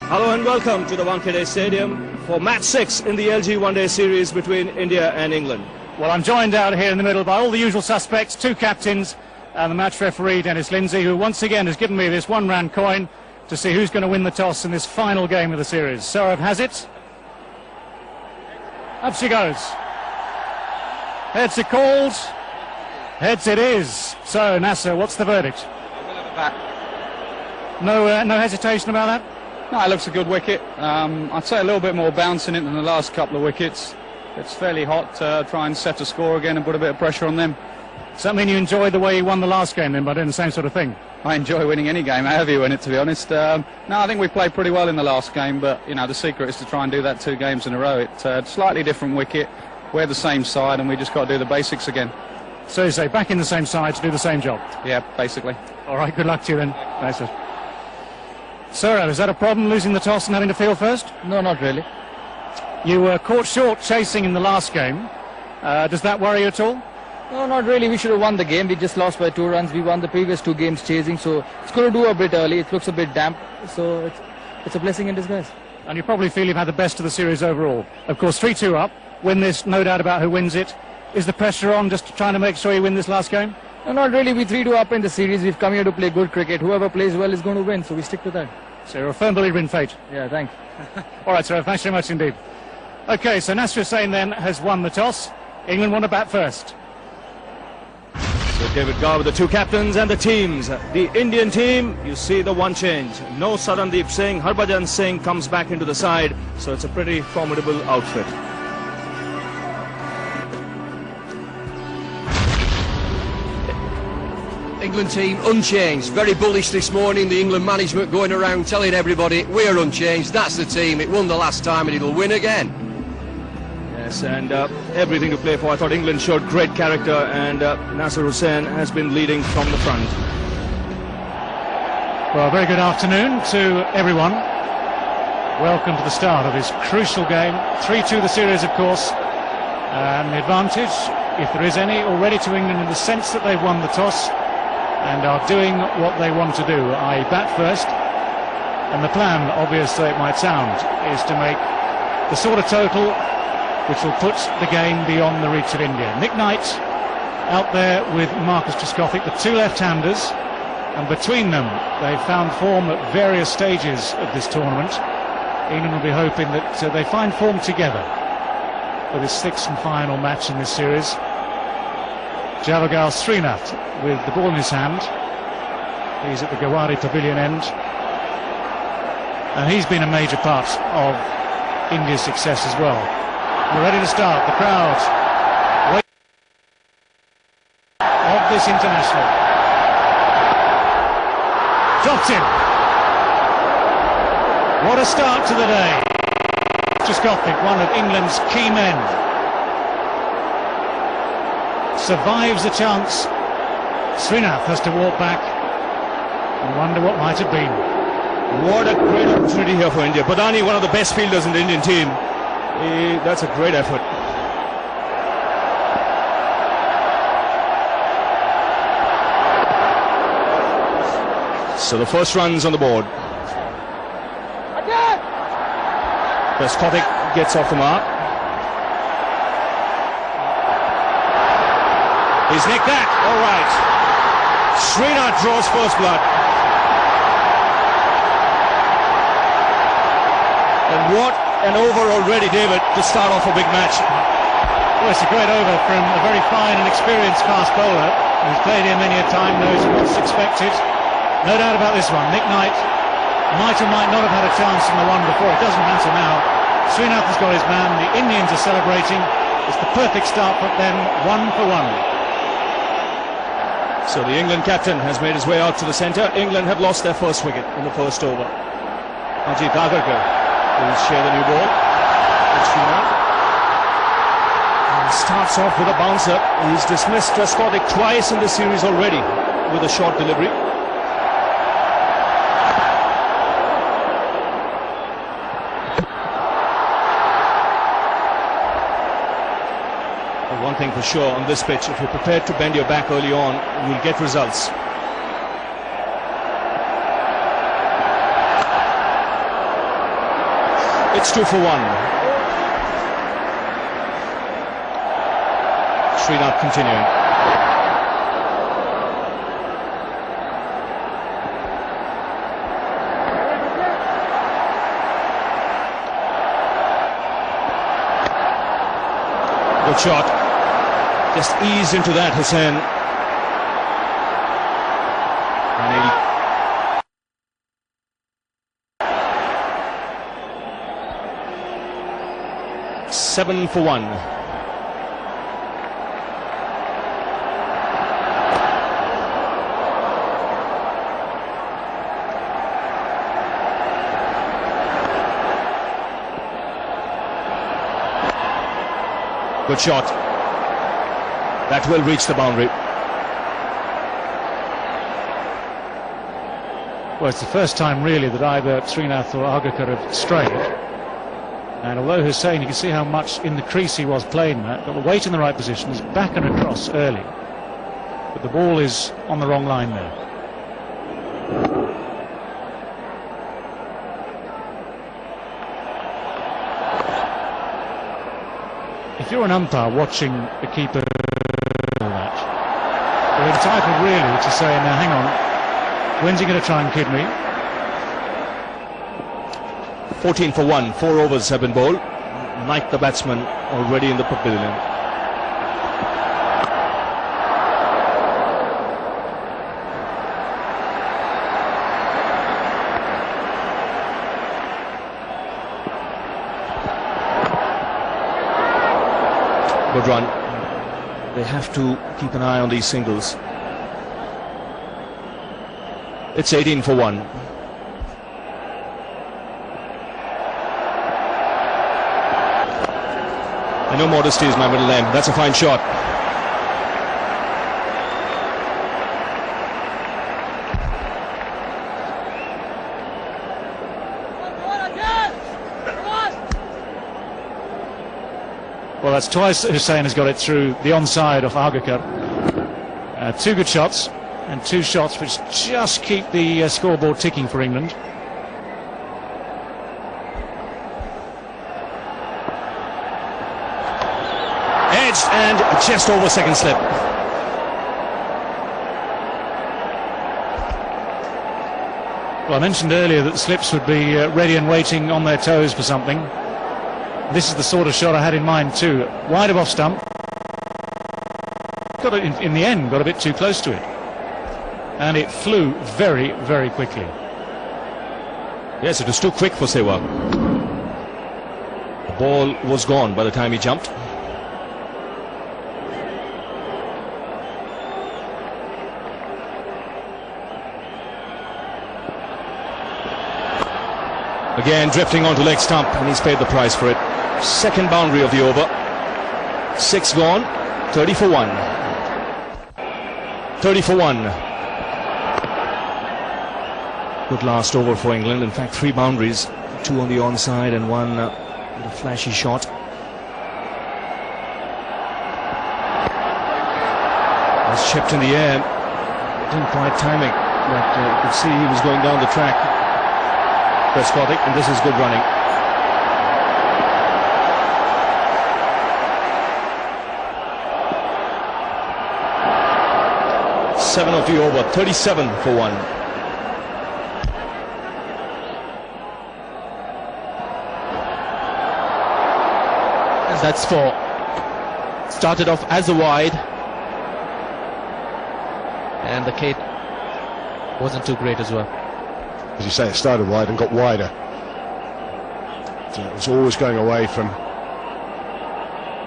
Hello and welcome to the Wankhede Stadium for match 6 in the LG one-day series between India and England. Well, I'm joined out here in the middle by all the usual suspects, two captains and the match referee, Denis Lindsay, who once again has given me this one-round coin to see who's going to win the toss in this final game of the series. Srinath has it. Up she goes. Heads are called. Heads it is. So, Nasser, what's the verdict? No hesitation about that? No, it looks a good wicket. I'd say a little bit more bounce in it than the last couple of wickets. It's fairly hot to try and set a score again and put a bit of pressure on them. Does that mean you enjoyed the way you won the last game then by doing the same sort of thing? I enjoy winning any game, however you win it, to be honest. No, I think we played pretty well in the last game, but, you know, the secret is to try and do that 2 games in a row. It's a slightly different wicket. We're the same side and we just got to do the basics again. So you say, back in the same side to do the same job? Yeah, basically. All right, good luck to you then. Thanks, sir. Sir, is that a problem, losing the toss and having to field first? No, not really. You were caught short chasing in the last game. Does that worry you at all? No, not really. We should have won the game. We just lost by 2 runs. We won the previous 2 games chasing, so it's going to do a bit early. It looks a bit damp, so it's a blessing in disguise. And you probably feel you've had the best of the series overall. Of course, 3-2 up. Win this, no doubt about who wins it. Is the pressure on just trying to make sure you win this last game? No, not really. We 3-2 up in the series. We've come here to play good cricket. Whoever plays well is going to win, so we stick to that. So you're a firm believer in fate? Yeah, thanks. All right, sir, thanks very much indeed. OK, so Nasser Hussain then has won the toss. England want to bat first. So David Gough with the 2 captains and the teams. The Indian team, you see the one change. No Sarandeep Singh, Harbhajan Singh comes back into the side, so it's a pretty formidable outfit. England team unchanged, very bullish this morning. The England management going around telling everybody we're unchanged, that's the team, it won the last time and it'll win again. Yes, and everything to play for. I thought England showed great character, and Nasser Hussain has been leading from the front. Well, very good afternoon to everyone. Welcome to the start of this crucial game. 3-2 the series, of course, and the advantage, if there is any, already to England in the sense that they've won the toss and are doing what they want to do, i.e. bat first. And the plan, obvious though it might sound, is to make the sort of total which will put the game beyond the reach of India. Nick Knight out there with Marcus Trescothick, the 2 left-handers, and between them they've found form at various stages of this tournament. England will be hoping that they find form together for this 6th and final match in this series. Giles Srinath with the ball in his hand. He's at the Gawari Pavilion end, and he's been a major part of India's success as well. We're ready to start. The crowd of this international. Dropped in. What a start to the day. Trescothick, one of England's key men, survives the chance. Srinath has to walk back and wonder what might have been. What a great opportunity here for India. Badani, one of the best fielders in the Indian team. That's a great effort. So the first run's on the board. Trescothick gets off the mark. He's nicked that. All right. Srinath draws first blood. And what an over already, David, to start off a big match. Well, it's a great over from a very fine and experienced fast bowler who's played here many a time, knows what's expected. No doubt about this one. Nick Knight might or might not have had a chance in the one before. It doesn't matter now. Srinath has got his man. The Indians are celebrating. It's the perfect start for them, 1 for 1. So the England captain has made his way out to the centre. England have lost their first wicket in the first over. Ajit Agarkar will share the new ball. And starts off with a bouncer. He's dismissed Trescothick twice in the series already with a short delivery. But one thing for sure on this pitch, if you're prepared to bend your back early on, you'll get results. It's 2 for 1. Srinath continuing. Good shot. Just ease into that, Hussain. And 7 for 1. Good shot. That will reach the boundary. Well, it's the first time really that either Srinath or Harbhajan have strayed. And although Hussain, you can see how much in the crease he was playing that, got the weight in the right position, is back and across early. But the ball is on the wrong line there. If you're an umpire watching the keeper all that, you're entitled really to say, now hang on, when's he going to try and kid me? 14 for 1. 4 overs have been bowled. Knight, the batsman, already in the pavilion. Good run. They have to keep an eye on these singles. It's 18 for 1. And no modesty is my middle name. That's a fine shot. Well, that's twice that Hussain has got it through the onside of Harbhajan. 2 good shots, and 2 shots which just keep the scoreboard ticking for England. Edged and just over second slip. Well, I mentioned earlier that the slips would be ready and waiting on their toes for something. This is the sort of shot I had in mind too. Wide of off stump. Got it in the end, got a bit too close to it. And it flew very, very quickly. Yes, it was too quick for Sehwag. The ball was gone by the time he jumped. Again, drifting onto leg stump, and he's paid the price for it. Second boundary of the over. 6 gone, 30 for 1. 30 for 1. Good last over for England. In fact, 3 boundaries, 2 on the onside and 1 with a flashy shot. Was chipped in the air. Didn't quite time it, but you could see he was going down the track. Trescothick, and this is good running. Seven of the over, 37 for 1. And that's 4. Started off as a wide, and the Kate wasn't too great as well. As you say, it started wide and got wider. So it was always going away from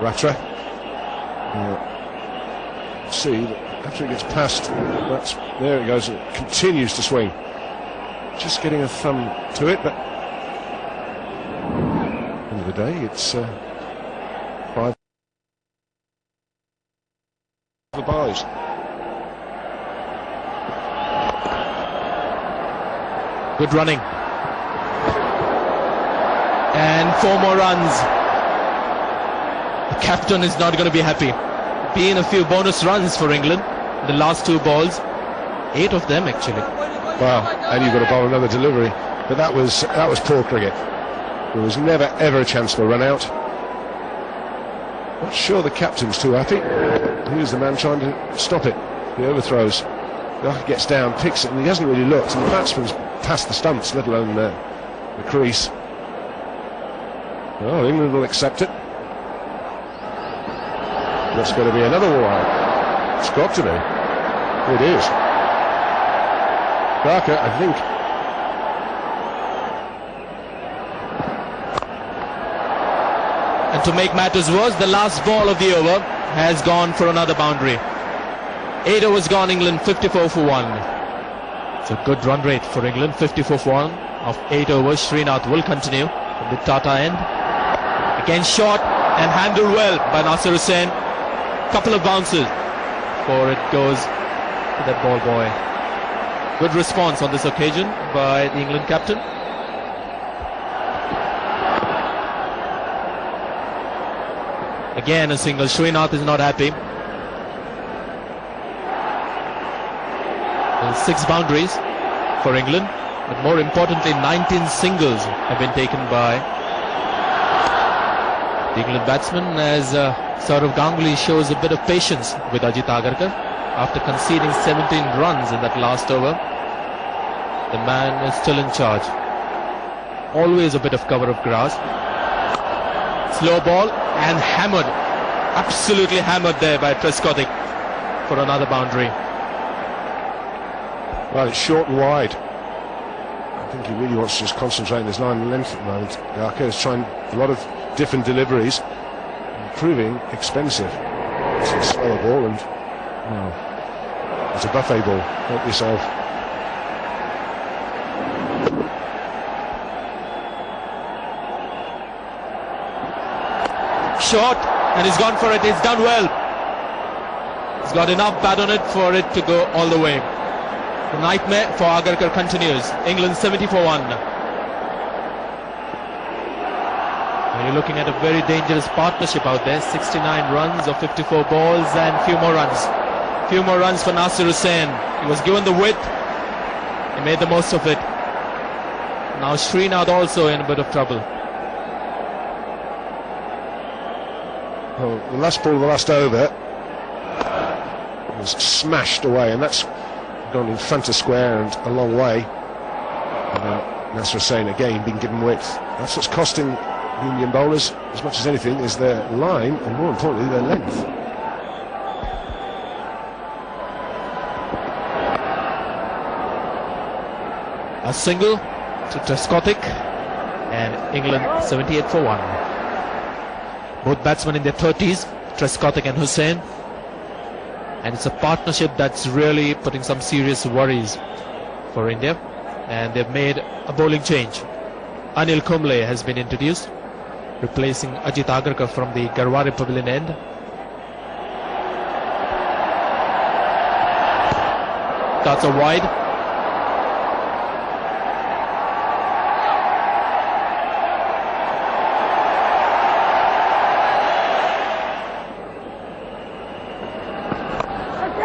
Ratra. See, after it gets past, there it goes. It continues to swing. Just getting a thumb to it, but at the end of the day, it's 5 for buys. Good running. And 4 more runs. The captain is not going to be happy. Been a few bonus runs for England. The last 2 balls. 8 of them actually. Wow, and you've got to bowl another delivery. But that was poor cricket. There was never ever a chance for a run out. Not sure the captain's too happy. He was the man trying to stop it. The overthrows. Gough gets down, picks it, and he hasn't really looked. And the batsman's past the stumps, let alone the crease. Oh, England will accept it. That's going to be another wire. It's got to be. It is. Barker, I think. And to make matters worse, the last ball of the over has gone for another boundary. 8 overs gone, England 54 for 1. It's a good run rate for England, 54 for 1 of 8 overs. Srinath will continue from the Tata end. Again shot and handled well by Nasir Hussain. Couple of bounces before it goes to that ball boy. Good response on this occasion by the England captain. Again a single. Srinath is not happy. 6 boundaries for England, but more importantly 19 singles have been taken by the England batsman, as Ganguly shows a bit of patience with Ajit Agarkar after conceding 17 runs in that last over. The man is still in charge. Always a bit of cover of grass. Slow ball and hammered, absolutely hammered there by Trescothick for another boundary. Well, it's short and wide. I think he really wants to just concentrate on his line and length at the moment. Garker is trying a lot of different deliveries, proving expensive. It's a slower ball, and well, it's a buffet ball. Help yourself. Short, and he's gone for it. He's done well. He's got enough bat on it for it to go all the way. The nightmare for Agarkar continues. England 70 for 1. And you're looking at a very dangerous partnership out there. 69 runs of 54 balls and few more runs. Few more runs for Nasir Hussain. He was given the width. He made the most of it. Now Srinath also in a bit of trouble. Well, the last ball of the last over was smashed away, and that's gone in front of square and a long way. Nasir Hussain again being given width. That's what's costing the Indian bowlers as much as anything, is their line and more importantly their length. A single to Trescothick, and England 78 for 1. Both batsmen in their 30s, Trescothick and Hussain. And it's a partnership that's really putting some serious worries for India. And they've made a bowling change. Anil Kumble has been introduced, replacing Ajit Agarkar from the Garwari Pavilion end. That's a wide.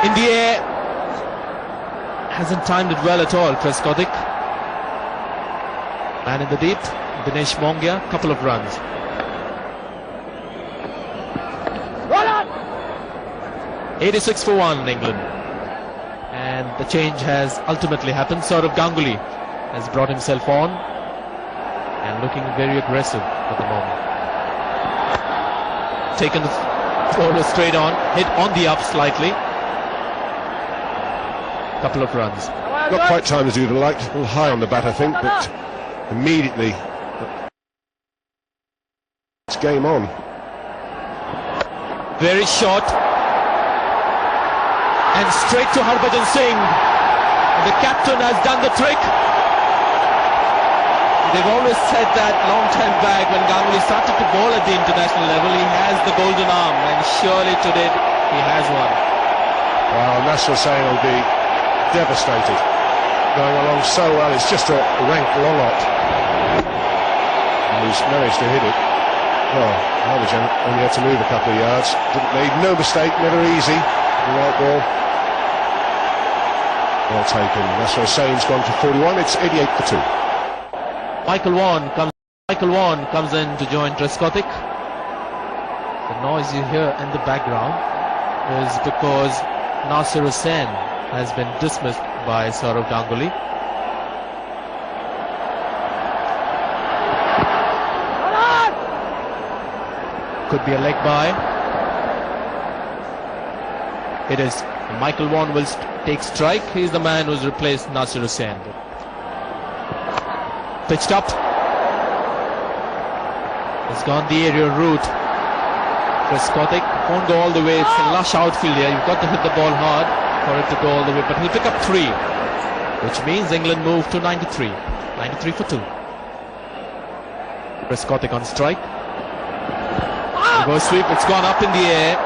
In the air, hasn't timed it well at all, Trescothick. And in the deep, Dinesh Mongia, couple of runs. Run on! 86 for 1, England. And the change has ultimately happened. Saurav Ganguly has brought himself on and looking very aggressive at the moment. Taken the bowler straight on, hit on the up slightly. Couple of runs. Not quite time to do the light, a little high on the bat I think, but immediately it's game on. Very short and straight to Harbhajan Singh. The captain has done the trick. They've always said that long time back when Ganguly started to bowl at the international level, he has the golden arm, and surely today he has one. Well, Nasir Hussain will be devastated. Going along so well, it's just a rank long out. He's managed to hit it. Well, Harbhajan only had to move a couple of yards. Made no mistake, never easy. The right ball. Well taken. Nasir Hussain's gone for 41. It's 88 for 2. Michael Vaughan comes Michael Vaughan comes in to join Trescothick. The noise you hear in the background is because Nasir Hussain has been dismissed by Saurav Ganguly. Could be a leg by. It is. Michael Vaughan will take strike. He's the man who's replaced Nasir Hussain. Pitched up. He's gone the aerial route. Trescothick won't go all the way. It's a lush outfield here. You've got to hit the ball hard for it to go all the way. But he'll pick up 3, which means England move to 93. 93 for 2. Trescothick on strike. Reverse sweep. It's gone up in the air.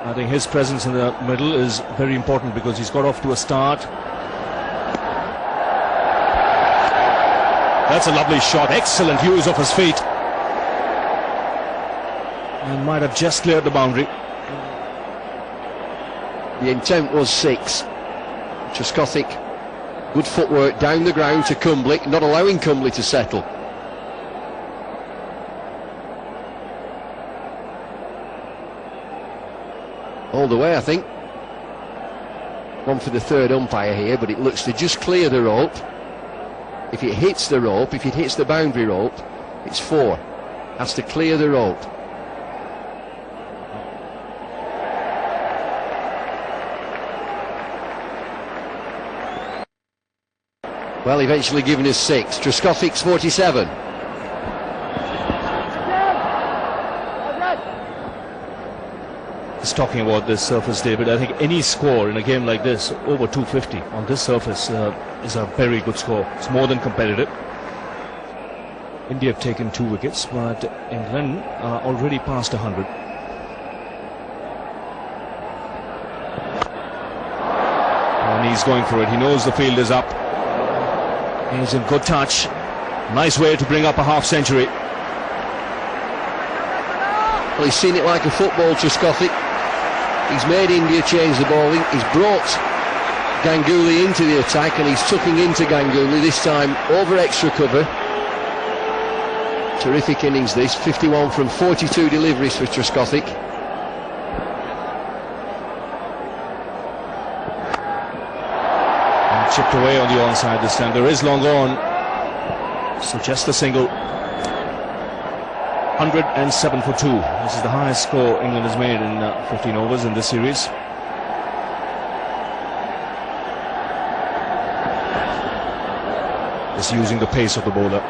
I think his presence in the middle is very important because he's got off to a start. That's a lovely shot. Excellent use of his feet. And might have just cleared the boundary. The intent was 6. Trescothick, good footwork down the ground to Cumbly, not allowing Cumbly to settle. All the way, I think. One for the third umpire here, but it looks to just clear the rope. If it hits the rope, if it hits the boundary rope, it's 4. Has to clear the rope. Well, eventually given us 6. Trescothick's 47. Just talking about this surface, David, I think any score in a game like this, over 250 on this surface, is a very good score. It's more than competitive. India have taken 2 wickets, but England are already past 100. And he's going for it. He knows the field is up. He's in good touch. Nice way to bring up a half century. Well, he's seen it like a football, Trescothick. He's made India change the bowling. He's brought Ganguly into the attack and he's tucking into Ganguly, this time over extra cover. Terrific innings this, 51 from 42 deliveries for Trescothick. And chipped away on the onside this time. There is long on, so just a single. 107 for 2. This is the highest score England has made in 15 overs in this series. Just using the pace of the bowler.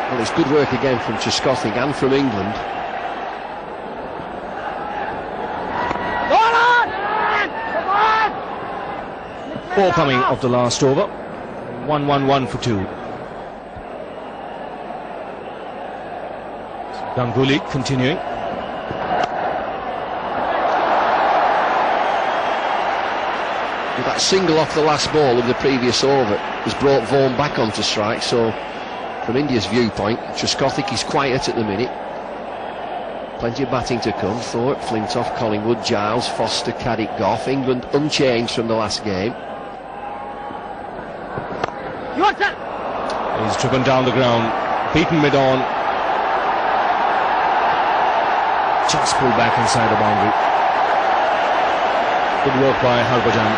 Well, it's good work again from Trescothick and from England. Four coming of the last over. 1-1-1 for 2. Ganguly continuing. That single off the last ball of the previous over has brought Vaughan back onto strike, so from India's viewpoint, Trescothick is quiet at the minute. Plenty of batting to come. Thorpe, Flintoff, Collingwood, Giles, Foster, Caddick, Gough. England unchanged from the last game. He's driven down the ground, beaten mid-on. Just pulled back inside the boundary. Good work by Harbhajan.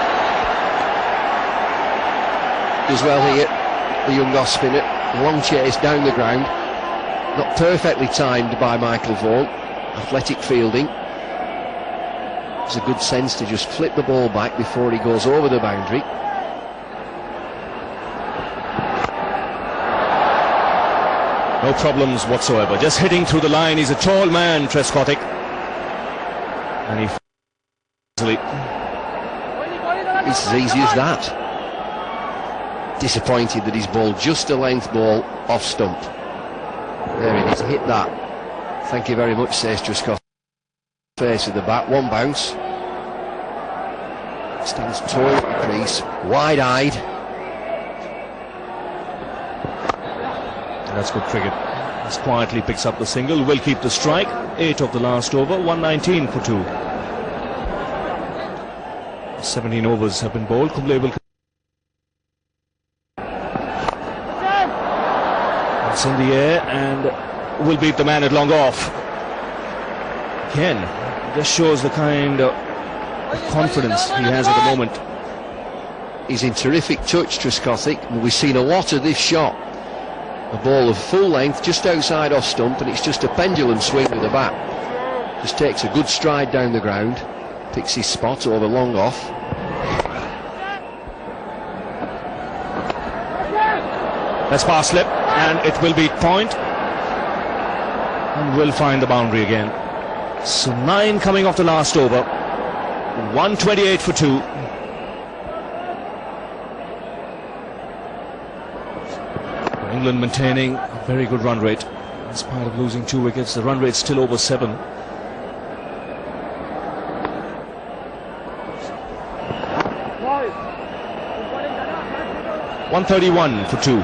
Does well here, the young off spinner. Long chase down the ground. Not perfectly timed by Michael Vaughan. Athletic fielding. It's a good sense to just flip the ball back before he goes over the boundary. No problems whatsoever. Just hitting through the line. He's a tall man, Trescothick. And he easily. It's as easy as that. Disappointed that he's bowled just a length ball off stump. There it is, hit that. Thank you very much, says Trescothick. Face of the bat, one bounce. Stands tall at the crease, wide-eyed. That's good cricket. Just quietly picks up the single, will keep the strike. 8 of the last over, 119 for 2. 17 overs have been bowled. Kumble will... It's in the air and will beat the man at long off. Again, just shows the kind of confidence he has at the moment. He's in terrific touch, Trescothick, and we've seen a lot of this shot. A ball of full length just outside off stump, and it's just a pendulum swing with the bat. Just takes a good stride down the ground, picks his spot over long off. That's pass slip, and it will beat point and will find the boundary again. So 9 coming off the last over, 128 for 2. England maintaining a very good run rate. In spite of losing 2 wickets, the run rate's still over 7. .131 for 2.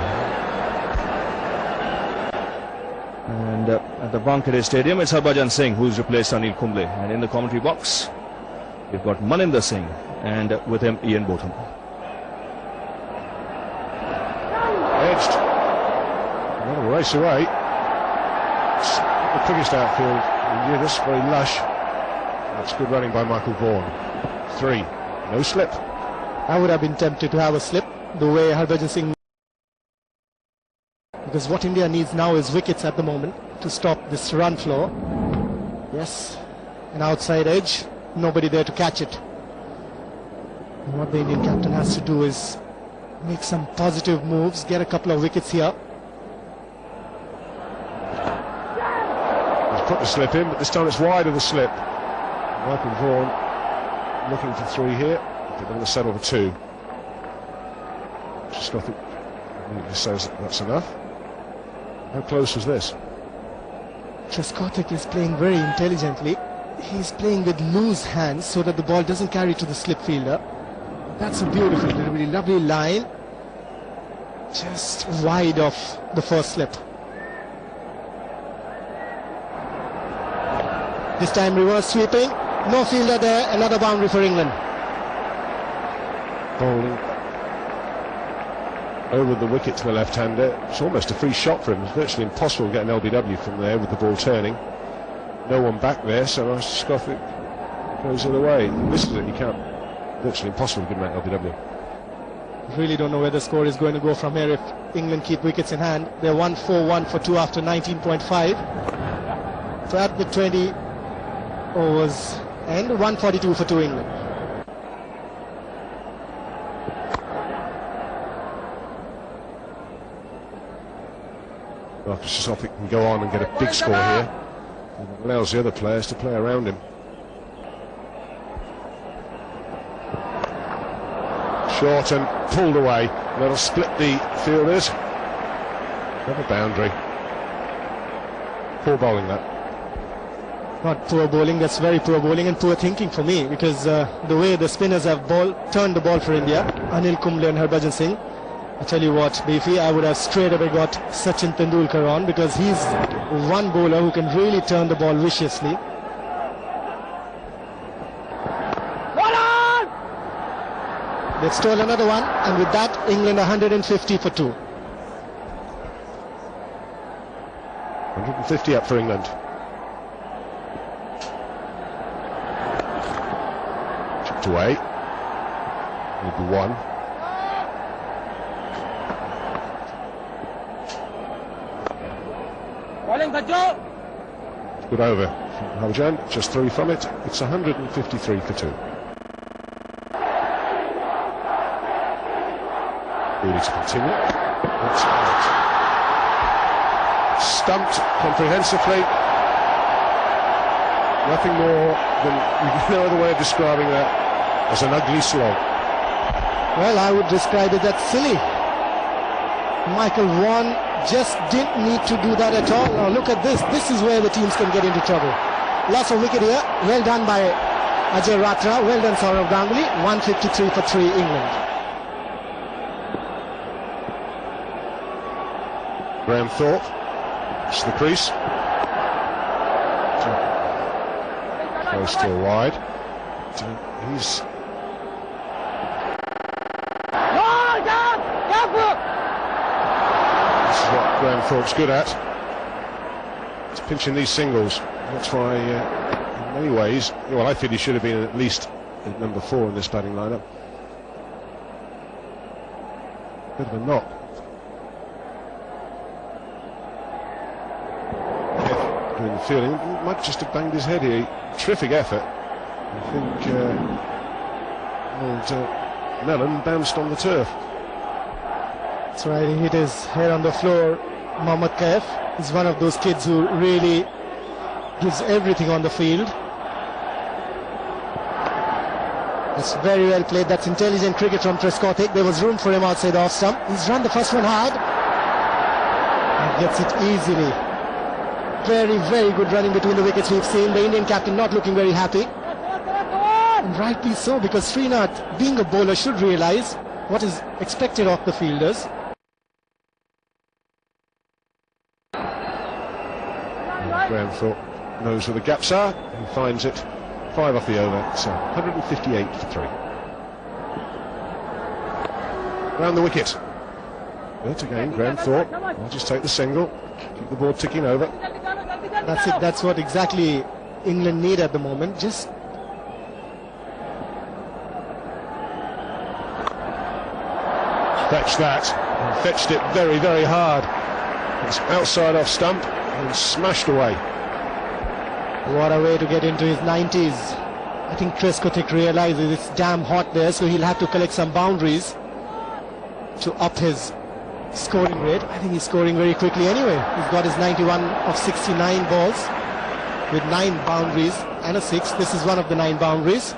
And at the Wankhede Stadium, it's Harbhajan Singh who's replaced Anil Kumble. And in the commentary box, we've got Maninder Singh and with him Ian Botham. Edged. Another race away. It's not the quickest outfield in Eunice, very lush. That's good running by Michael Vaughan. 3. No slip. I would have been tempted to have a slip the way Harbhajan Singh, because what India needs now is wickets at the moment to stop this run flow. Yes, an outside edge, nobody there to catch it. And what the Indian captain has to do is make some positive moves, get a couple of wickets here. He's put the slip in, but this time it's wide of the slip. Michael Vaughan looking for 3 here. They're going to settle for 2. Trescothick says that's enough. How close was this? Trescothick is playing very intelligently. He's playing with loose hands so that the ball doesn't carry to the slip fielder. That's a beautiful, really lovely line. Just wide of the first slip. This time reverse sweeping. No fielder there. Another boundary for England. Bowling over the wicket to the left-hander. It's almost a free shot for him. It's virtually impossible to get an LBW from there with the ball turning. No one back there, so Trescothick goes all the way. Misses it, you can't. Virtually impossible to give him that LBW. Really don't know where the score is going to go from here if England keep wickets in hand. They're 1-4-1 for 2 after 19.5. So at the 20 overs end, 142 for 2 England. Well, Trescothick can go on and get a big score here. It allows the other players to play around him. Short and pulled away. That'll split the fielders. Another boundary. Poor bowling, that. Not poor bowling, that's very poor bowling and poor thinking for me, because the way the spinners have turned the ball for India, Anil Kumble and Harbhajan Singh, I tell you what, Beefy, I would have straight away got Sachin Tendulkar on, because he's one bowler who can really turn the ball viciously. They've stole another one, and with that, England 150 for 2. 150 up for England. Chipped away. Maybe 1. Good over from Harbhajan, just 3 from it. It's 153 for 2. Really to continue. That's out. Stumped comprehensively. Nothing more than, no other way of describing that, as an ugly slog. Well, I would describe it as silly. Michael Vaughan just didn't need to do that at all. Now look at this. This is where the teams can get into trouble. Loss of wicket here. Well done by Ajay Ratra. Well done, Saurav Ganguly. 153 for 3 England. Graham Thorpe Gets to the crease. Goes still wide. He's... This is what Graham Thorpe's good at. It's pinching these singles. That's why, in many ways, well, I feel he should have been at least at number 4 in this batting lineup. Bit of a knock. Doing the fielding, he might just have banged his head here. Terrific effort. I think old Mellon bounced on the turf. That's right, he hit his head on the floor. Mohammad Kaif is one of those kids who really gives everything on the field. That's very well played. That's intelligent cricket from Trescothick. There was room for him outside the off stump. He's run the first one hard and gets it easily. Very, very good running between the wickets we've seen. The Indian captain not looking very happy. And rightly so, because Srinath, being a bowler, should realise what is expected of the fielders. Graham Thorpe knows where the gaps are. He finds it. 5 off the over. It's 158 for 3. Round the wicket. But again, Graham Thorpe will just take the single. Keep the ball ticking over. That's it. That's what exactly England need at the moment. Just fetched that. And fetched it very, very hard. It's outside off stump and smashed away. what a way to get into his 90s. I think Trescothick realizes it's damn hot there, so he'll have to collect some boundaries to up his scoring rate. I think he's scoring very quickly anyway. He's got his 91 of 69 balls with 9 boundaries and a 6. This is one of the 9 boundaries.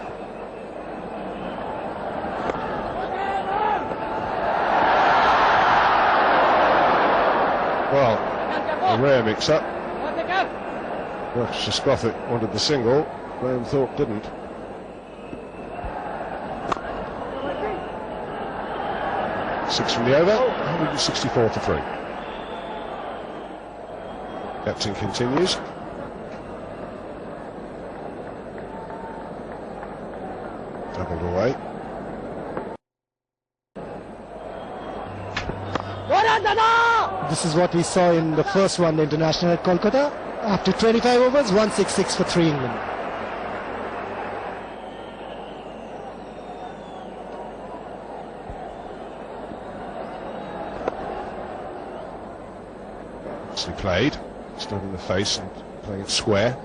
Well, a rare mix-up. Well, Trescothick wanted the single, Graham Thorpe didn't. Six from the over, 164 for 3. Captain continues. Doubled away. This is what we saw in the first one, the international at Kolkata. After 25 overs, 166 for 3 England. Nicely played, stood in the face and playing it square.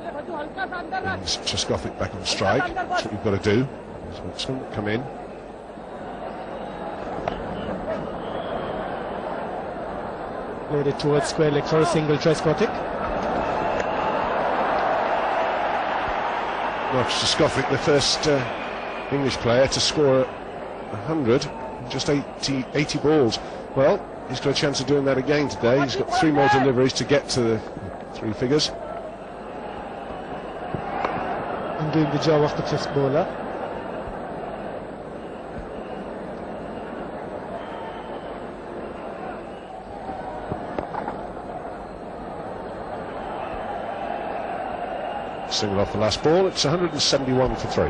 Brings Trescothick back on strike. That's what you've got to do. So come in. Played it towards square leg for a single, Trescothick. Well, Trescothick, the first English player to score 100 in just 80 balls. Well, he's got a chance of doing that again today. He's got 3 more deliveries to get to the 3 figures. And doing the job of the 5th bowler. Single off the last ball, it's 171 for 3.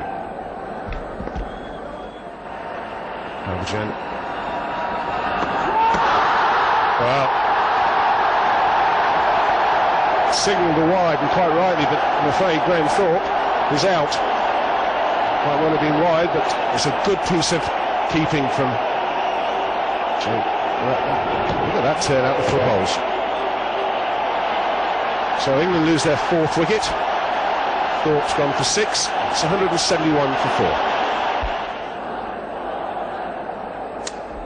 Harbhajan. Well, signalled wide, and quite rightly, but I'm afraid Graham Thorpe is out. Might well have been wide, but it's a good piece of keeping from... Look at that turn out the footballs. So England lose their 4th wicket. Thorpe's gone for 6. It's 171 for 4.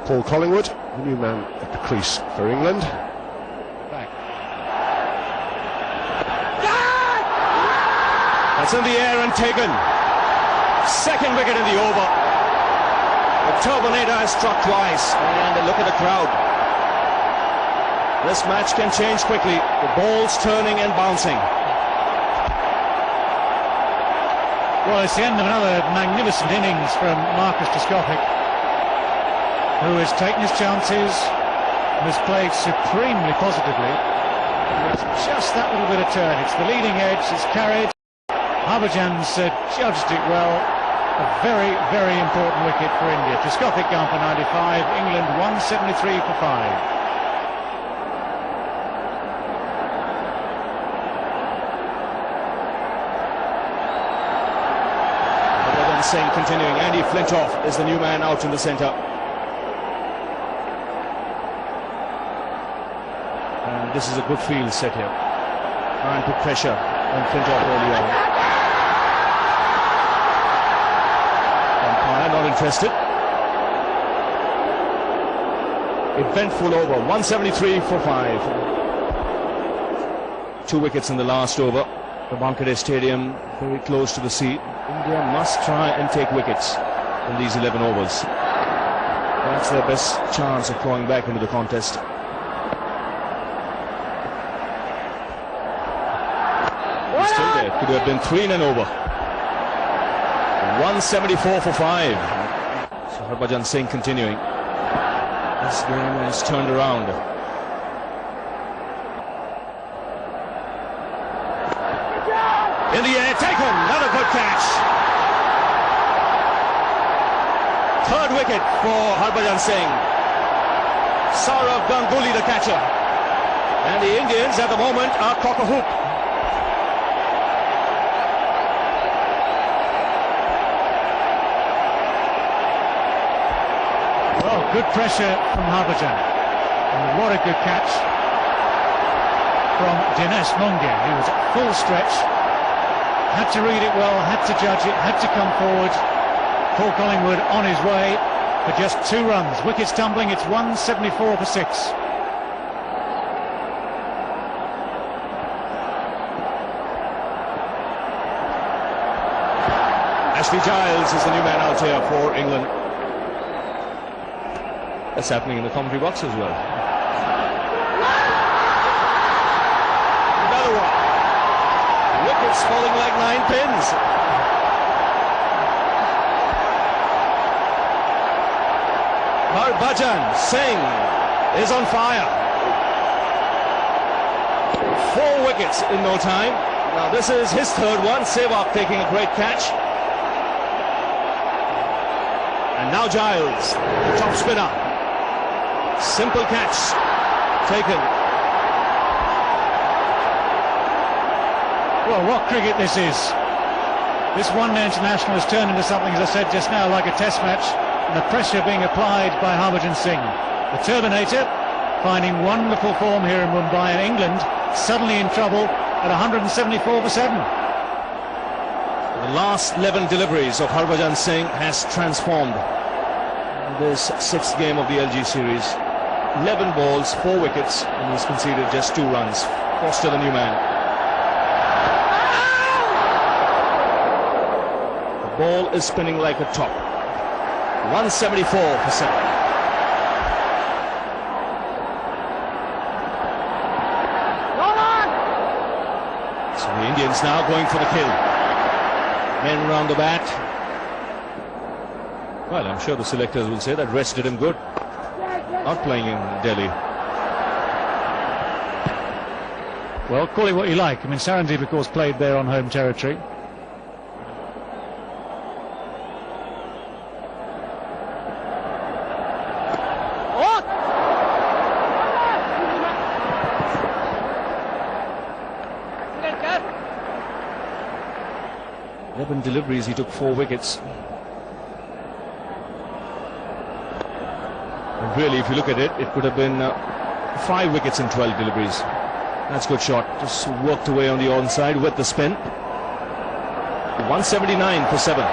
Paul Collingwood, the new man at the crease for England. Back. That's in the air and taken. 2nd wicket in the over. The Turbinator has struck twice, and look at the crowd. This match can change quickly. The ball's turning and bouncing. Well, it's the end of another magnificent innings from Marcus Trescothick, who has taken his chances, has played supremely positively. It's just that little bit of turn. It's the leading edge, it's carried. Harbhajan's judged it well. A very, very important wicket for India. Trescothick gone for 95, England 173 for 5. Singh continuing. Andy Flintoff is the new man out in the centre. And this is a good field set here. And put pressure on Flintoff early on. Umpire not interested. Eventful over. 173 for 5. 2 wickets in the last over. The Wankhede Stadium very close to the sea. India must try and take wickets in these 11 overs. That's their best chance of going back into the contest. He's still there. Could have been 3 in an over. 174 for 5. So Harbhajan Singh continuing. This game has turned around. In the air, taken, another good catch. 3rd wicket for Harbhajan Singh. Ganguly the catcher. And the Indians at the moment are cock-a-hoop. Well, good pressure from Harbhajan. And what a good catch from Denis Lindsay. He was at full stretch. Had to read it well, had to judge it, had to come forward. Paul Collingwood on his way for just 2 runs. Wickets tumbling, it's 174 for 6. Ashley Giles is the new man out here for England. That's happening in the commentary box as well. Another one. Wickets falling like 9 pins. Harbhajan Singh is on fire. 4 wickets in no time. Now this is his 3rd one. Sehwag taking a great catch. And now Giles, the top spinner. Simple catch taken. Well, what cricket this is. This one-day international has turned into something, as I said just now, like a test match, and the pressure being applied by Harbhajan Singh. The Terminator finding wonderful form here in Mumbai, and England suddenly in trouble at 174 for 7. The last 11 deliveries of Harbhajan Singh has transformed this 6th game of the LG series. 11 balls, 4 wickets, and he's conceded just 2 runs. Foster the new man. Ball is spinning like a top. 174 for 7. So the Indians now going for the kill. Men round the bat. Well, I'm sure the selectors will say that rest did him good. Not playing in Delhi. Well, call it what you like. I mean, Sarandeep, of course, played there on home territory. Deliveries, he took 4 wickets. And really, if you look at it, it could have been 5 wickets in 12 deliveries. That's a good shot. Just worked away on the onside with the spin. 179 for 7.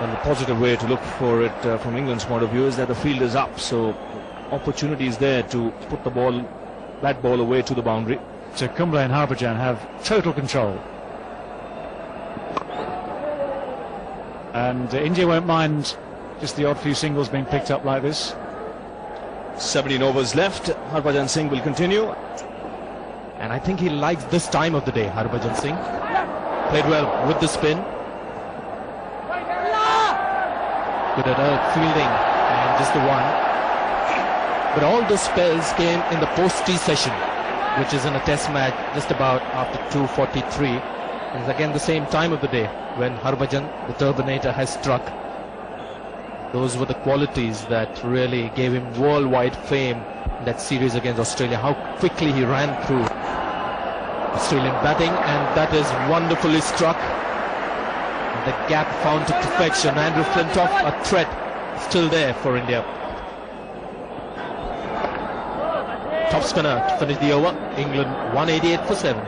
And the positive way to look for it from England's point of view is that the field is up, so opportunity is there to put the ball, that ball away to the boundary. So Kumble and Harbhajan have total control. And India won't mind just the odd few singles being picked up like this. 17 overs left. Harbhajan Singh will continue. And I think he likes this time of the day, Harbhajan Singh. Played well with the spin. Good at fielding and just the one. But all the spells came in the post-tee session, which is in a test match just about after 2:43. It's again the same time of the day when Harbhajan, the Turbinator, has struck. Those were the qualities that really gave him worldwide fame in that series against Australia. How quickly he ran through Australian batting, and that is wonderfully struck. And the gap found to perfection. Andrew Flintoff, a threat still there for India. Top spinner to finish the over. England 188 for 7.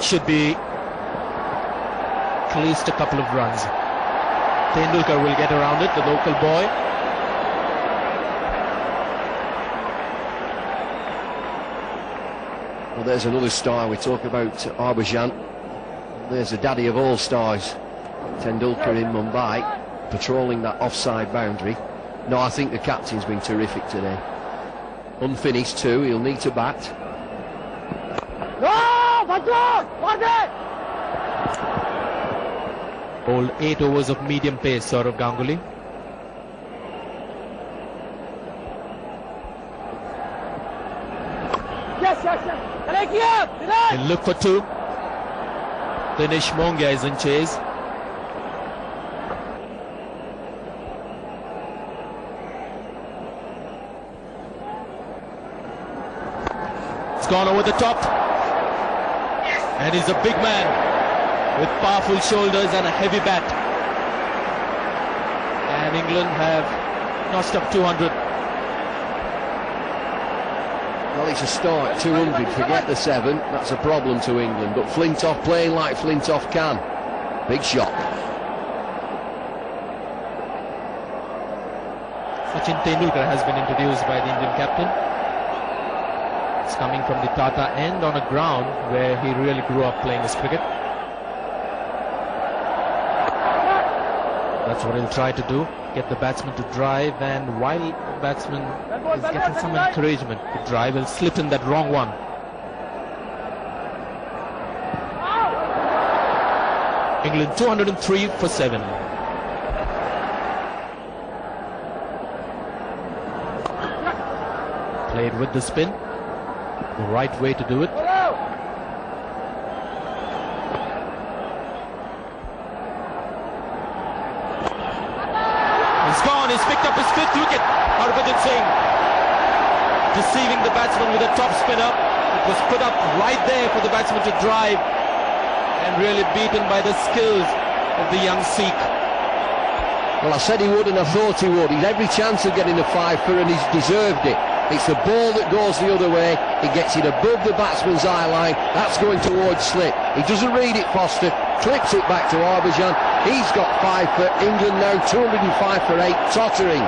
Should be at least a couple of runs. Tendulkar will get around it, the local boy. Well, there's another star. We talk about Harbhajan. There's the daddy of all stars, Tendulkar in Mumbai, patrolling that offside boundary. No, I think the captain's been terrific today. Unfinished too, he'll need to bat. Bowled 8 overs of medium pace, Saurav Ganguly. He'll look for 2. Dinesh Mongia is in chase. It's gone over the top. And he's a big man with powerful shoulders and a heavy bat. And England have notched up 200. Well, it's a start, 200, forget the 7, that's a problem to England, but Flintoff playing like Flintoff can. Big shot. Sachin Tendulkar has been introduced by the Indian captain. It's coming from the Tata end on a ground where he really grew up playing his cricket. That's what he'll try to do, get the batsman to drive, and while the batsman is getting some encouragement to drive, he'll slip in that wrong one. England 203 for 7. Played with the spin, the right way to do it. He's picked up his 5th wicket. Harbhajan Singh deceiving the batsman with a top spinner. It was put up right there for the batsman to drive, and really beaten by the skills of the young Sikh. Well, I said he would and I thought he would. He's every chance of getting a 5-for, and he's deserved it. It's the ball that goes the other way. He gets it above the batsman's eye line. That's going towards slip. He doesn't read it, Foster. Clips it back to Harbhajan. He's got 5 for England now, 205 for 8, tottering.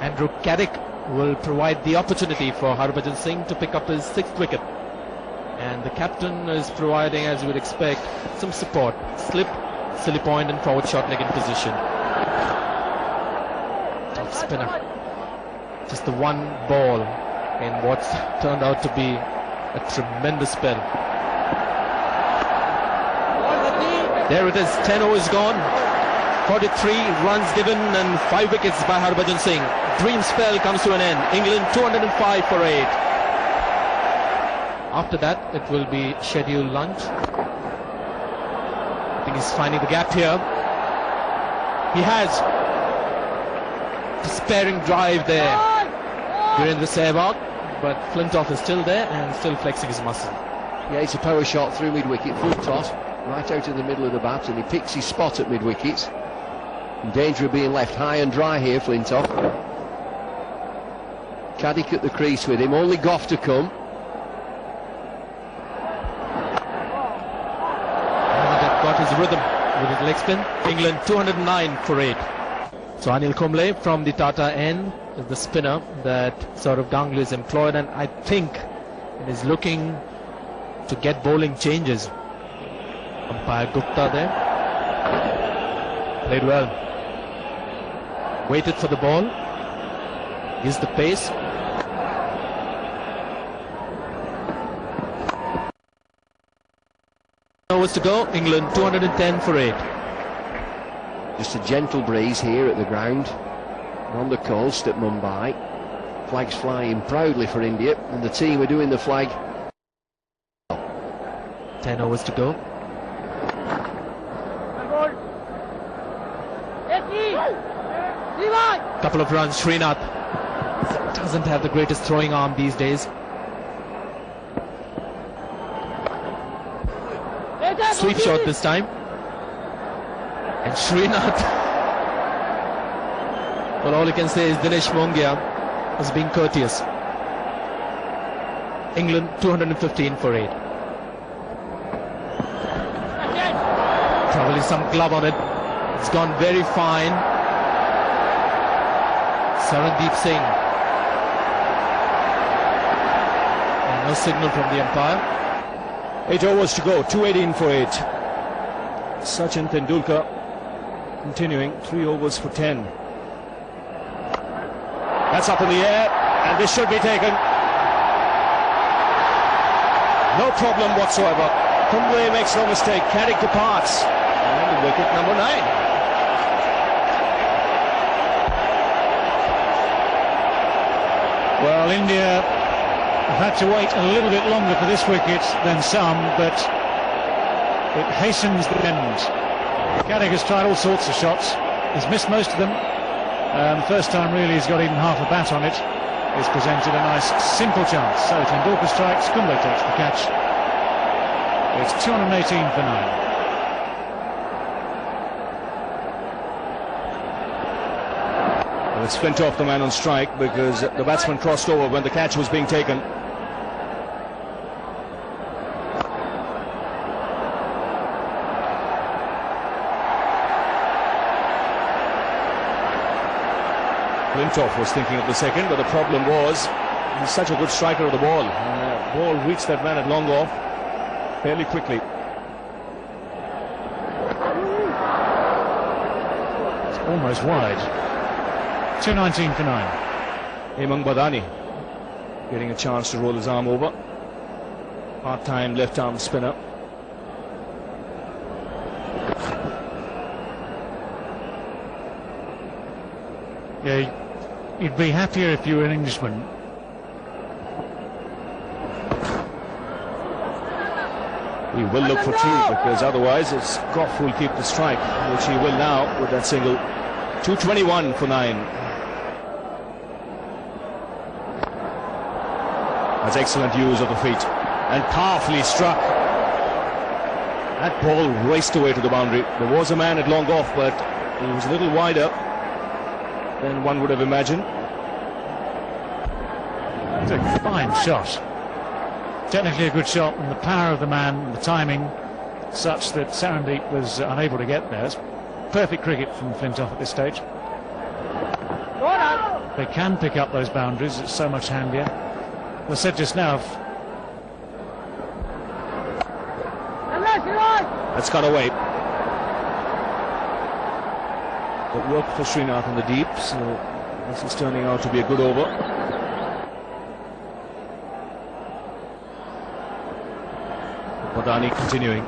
Andrew Caddick will provide the opportunity for Harbhajan Singh to pick up his 6th wicket. And the captain is providing, as you would expect, some support. Slip, silly point and forward short leg in position. Tough spinner. Just the one ball in what's turned out to be a tremendous spell. There it is, 10 overs gone, 43 runs given and 5 wickets by Harbhajan Singh. Dream spell comes to an end. England 205 for 8. After that, it will be scheduled lunch. I think he's finding the gap here. He has despairing drive there during the Sehwag, but Flintoff is still there and still flexing his muscle. Yeah, it's a power shot through mid-wicket, full toss, right out in the middle of the bat, and he picks his spot at mid-wicket. In danger of being left high and dry here, Flintoff. Caddick at the crease with him, only Gough to come. And got his rhythm with his leg spin. England 209 for 8. So Anil Kumble from the Tata end is the spinner that Saurav Ganguly is employed, and I think he is looking to get bowling changes. Umpire Gupta there. Played well. Waited for the ball. Is the pace. Overs to go. England 210 for 8. Just a gentle breeze here at the ground on the coast at Mumbai. Flags flying proudly for India, and the team are doing the flag. 10 overs to go. Couple of runs. Srinath doesn't have the greatest throwing arm these days. Sweep shot this time. And Srinath. Well, all you can say is Dinesh Mongia was being courteous. England 215 for 8. Probably some glove on it. It's gone very fine. Sarandeep Singh. And no signal from the umpire. 8 overs to go, 218 for 8. Sachin Tendulkar continuing, 3 overs for 10. That's up in the air, and this should be taken. No problem whatsoever. Kumble makes no mistake, carrying to pass. And wicket number 9. Well, India have had to wait a little bit longer for this wicket than some, but it hastens the end. Caddick has tried all sorts of shots. He's missed most of them. First time really he's got even half a bat on it. He's presented a nice simple chance. So Tendulkar strikes, Kumble takes the catch. It's 218 for 9. Well, it's Flintoff the man on strike, because the batsman crossed over when the catch was being taken. Flintoff was thinking of the second, but the problem was he's such a good striker of the ball. And the ball reached that man at long off fairly quickly. It's almost wide. 219 for 9. Badani getting a chance to roll his arm over. Part-time left-arm spinner. Yeah, you'd be happier if you were an Englishman. He will look for 2, because otherwise it's Gough who will keep the strike, which he will now with that single. 221 for 9. That's excellent use of the feet, and powerfully struck. That ball raced away to the boundary. There was a man at long off, but he was a little wider than one would have imagined. It's a fine shot. Technically a good shot, and the power of the man, and the timing, such that Sarandeep was unable to get there. It's perfect cricket from Flintoff at this stage. They can pick up those boundaries, it's so much handier. As I said just now, That's got away. But work for Srinath in the deep, so this is turning out to be a good over. Badani continuing.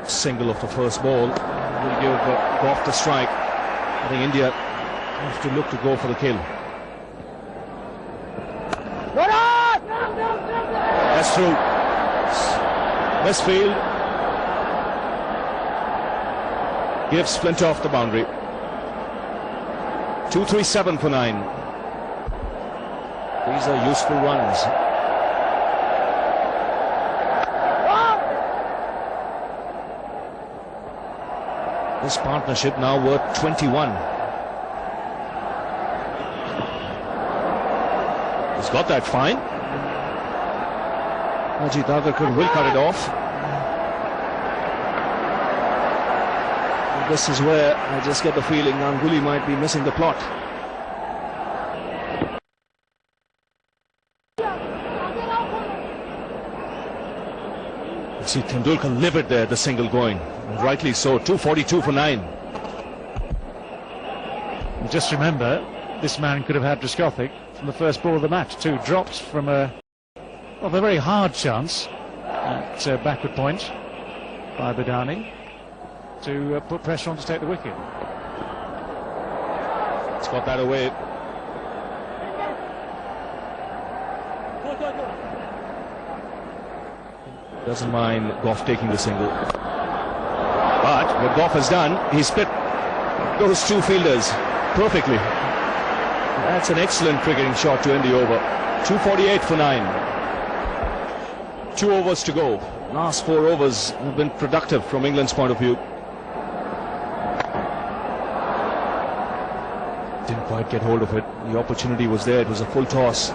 Single off the first ball will give Gough the strike. I think India have to look to go for the kill. That's through. Westfield gives Flintoff the boundary. 237 for 9. These are useful runs. This partnership now worth 21. He's got that fine. Ajit Agarkar will cut it off. And this is where I just get the feeling Ganguly might be missing the plot. See, Tendulkar livid there, the single going. And rightly so, 242 for 9. And just remember, this man could have had Trescothick from the first ball of the match. 2 drops from a very hard chance at backward point by Badani to put pressure on to take the wicket. It's got that away. Doesn't mind Gough taking the single. But what Gough has done, he split those 2 fielders perfectly. That's an excellent cricketing shot to end the over. 248 for 9. 2 overs to go. Last 4 overs have been productive from England's point of view. Didn't quite get hold of it. The opportunity was there. It was a full toss.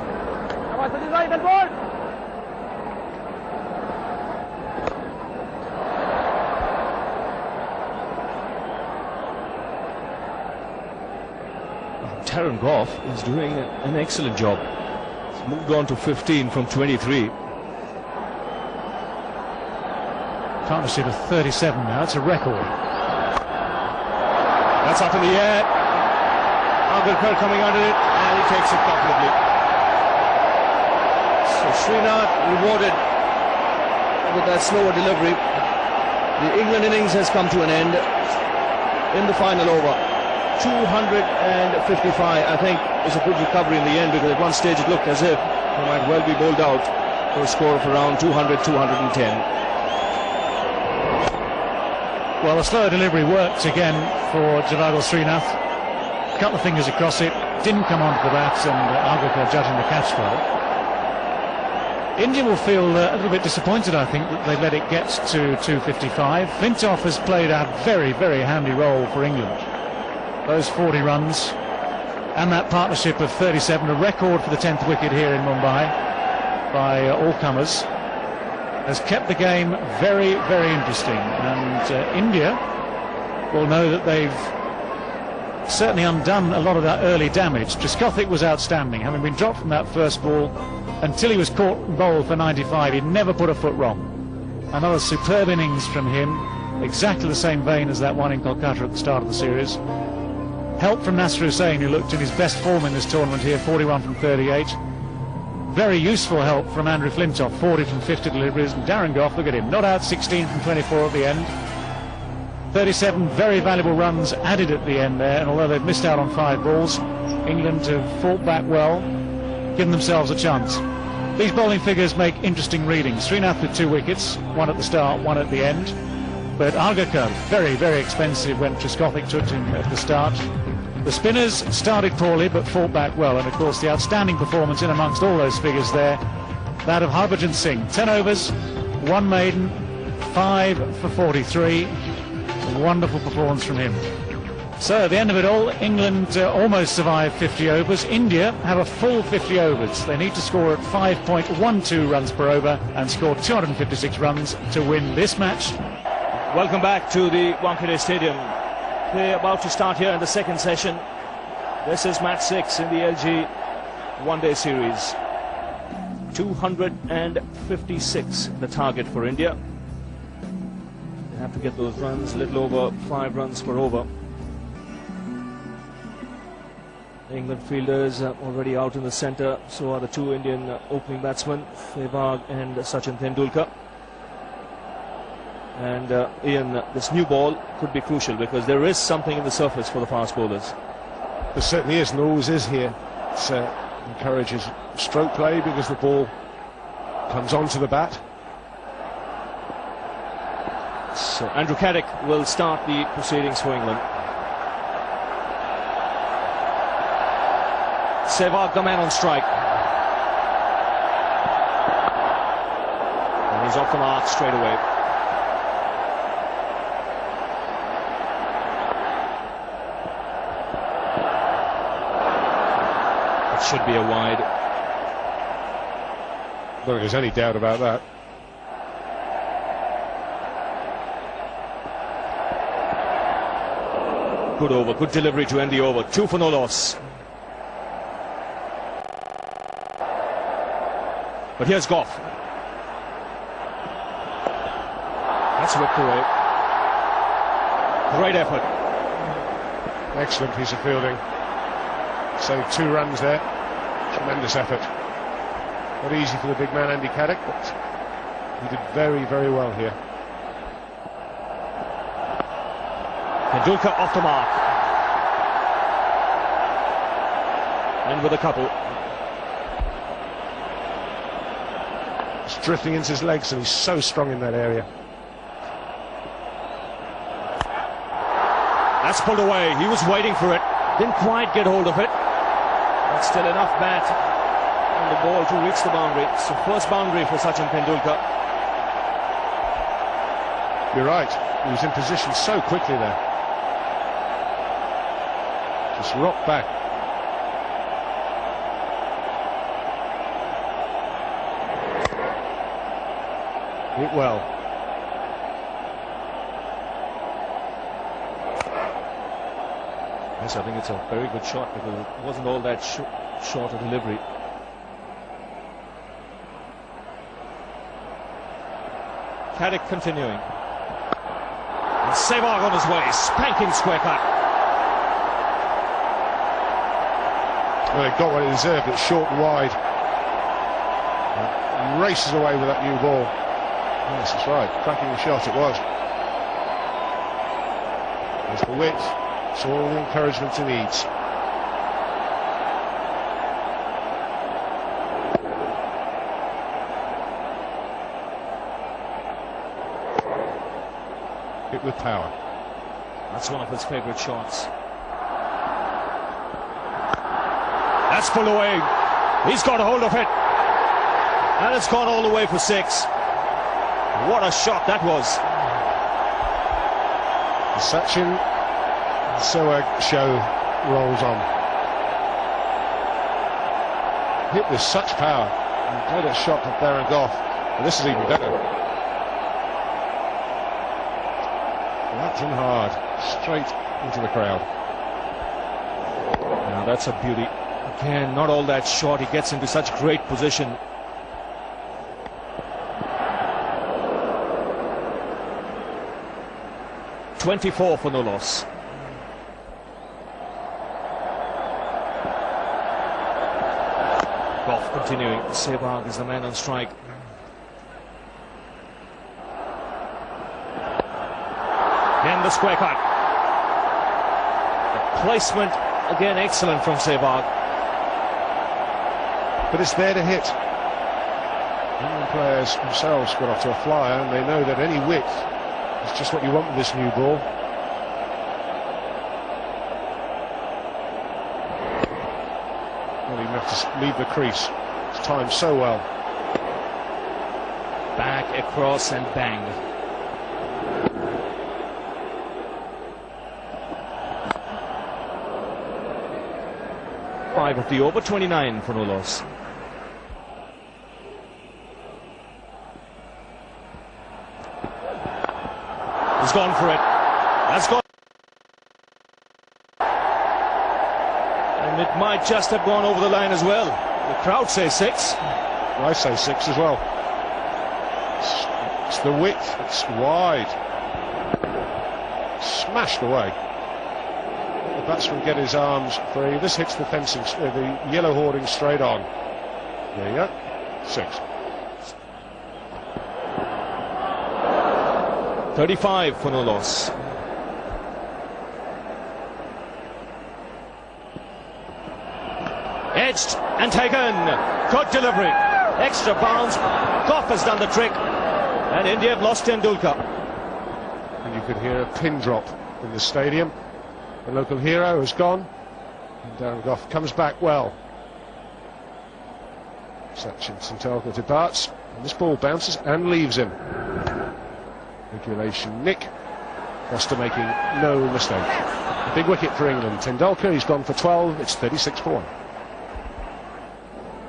Gough is doing an excellent job. He's moved on to 15 from 23. Partnership of 37 now. It's a record. That's up in the air. Harbhajan coming under it, and he takes it comfortably. So Srinath rewarded with that slower delivery. The England innings has come to an end in the final over. 255, I think, is a good recovery in the end, because at one stage it looked as if they might well be bowled out for a score of around 200, 210. Well, the slower delivery worked again for Srinath. A couple of fingers across it, didn't come onto the bat, and Harbhajan judging the catch well. India will feel a little bit disappointed, I think, that they let it get to 255. Flintoff has played a very, very handy role for England. Those 40 runs and that partnership of 37, a record for the 10th wicket here in Mumbai by all comers, has kept the game very, very interesting. And India will know that they've certainly undone a lot of that early damage. Trescothick was outstanding, having been dropped from that first ball until he was caught and bowled for 95. He never put a foot wrong. Another superb innings from him, exactly the same vein as that one in Kolkata at the start of the series. Help from Nasser Hussain, who looked in his best form in this tournament here, 41 from 38. Very useful help from Andrew Flintoff, 40 from 50 deliveries. And Darren Gough, look at him, not out, 16 from 24 at the end. 37 very valuable runs added at the end there, and although they've missed out on 5 balls, England have fought back well, given themselves a chance. These bowling figures make interesting readings. Srinath with 2 wickets, 1 at the start, 1 at the end. But Harbhajan, very, very expensive when Trescothick took him at the start. The spinners started poorly but fought back well, and of course the outstanding performance in amongst all those figures there, that of Harbhajan Singh. 10 overs, 1 maiden, 5 for 43. A wonderful performance from him. So at the end of it all, England almost survived 50 overs. India have a full 50 overs. They need to score at 5.12 runs per over and score 256 runs to win this match. Welcome back to the Wankhede Stadium. They're about to start here in the second session. This is match 6 in the LG one-day series. 256 the target for India. They have to get those runs, a little over 5 runs per over. The England fielders are already out in the centre, so are the 2 Indian opening batsmen, Sehwag and Sachin Tendulkar. And Ian, this new ball could be crucial, because there is something in the surface for the fast bowlers. There certainly is, and always is here. It encourages stroke play because the ball comes onto the bat. So Andrew Caddick will start the proceedings for England. Sehwag, the man on strike. And he's off the mark straight away. Should be a wide. I don't think there's any doubt about that. Good over, good delivery to end the over. 2 for no loss. But here's Gough. That's whipped away. Great effort. Excellent piece of fielding. Saved 2 runs there. Tremendous effort. Not easy for the big man Andy Caddick, but he did very, very well here. Tendulkar off the mark. And with a couple. It's drifting into his legs, and he's so strong in that area. That's pulled away. He was waiting for it. Didn't quite get hold of it. But still enough bat on the ball to reach the boundary. So first boundary for Sachin Tendulkar. You're right. He was in position so quickly there. Just rocked back. Hit well. Yes, I think it's a very good shot because it wasn't all that short a delivery. Caddick continuing. And Sehwag on his way, spanking square cut. Well, it got what it deserved. It's short and wide. Races away with that new ball. Yes, that's right. Cracking shot it was. There's the width. It's all the encouragement he needs. Hit with power. That's one of his favourite shots. That's pulled away. He's got a hold of it. And it's gone all the way for 6. What a shot that was. The Sachin Sehwag show rolls on. Hit with such power. What a shot from Darren Gough. And this is even better. That's in hard. Straight into the crowd. Now that's a beauty. Again, not all that short. He gets into such great position. .24 for no loss. Gough continuing. Sehwag is the man on strike. Again the square cut. The placement again excellent from Sehwag. But it's there to hit. England players themselves got off to a flyer, and they know that any width is just what you want with this new ball. Don't even have to leave the crease. It's timed so well. Back across and bang. Five of the over, 29 for no loss. He's gone for it. That's gone. And it might just have gone over the line as well. The crowd says 6. I say 6 as well. It's the width. It's wide. Smashed away. The batsman get his arms free. This hits the fencing, the yellow hoarding straight on. There you go. 6. 35 for no loss. Edged and taken. Good delivery. Extra bounce. Gough has done the trick. And India have lost Tendulkar. And you could hear a pin drop in the stadium. The local hero has gone. And Darren Gough comes back well. Sachin Tendulkar departs. And this ball bounces and leaves him. Regulation Nick. Foster making no mistake. A big wicket for England. Tendulkar, he's gone for 12. It's 36 for 1.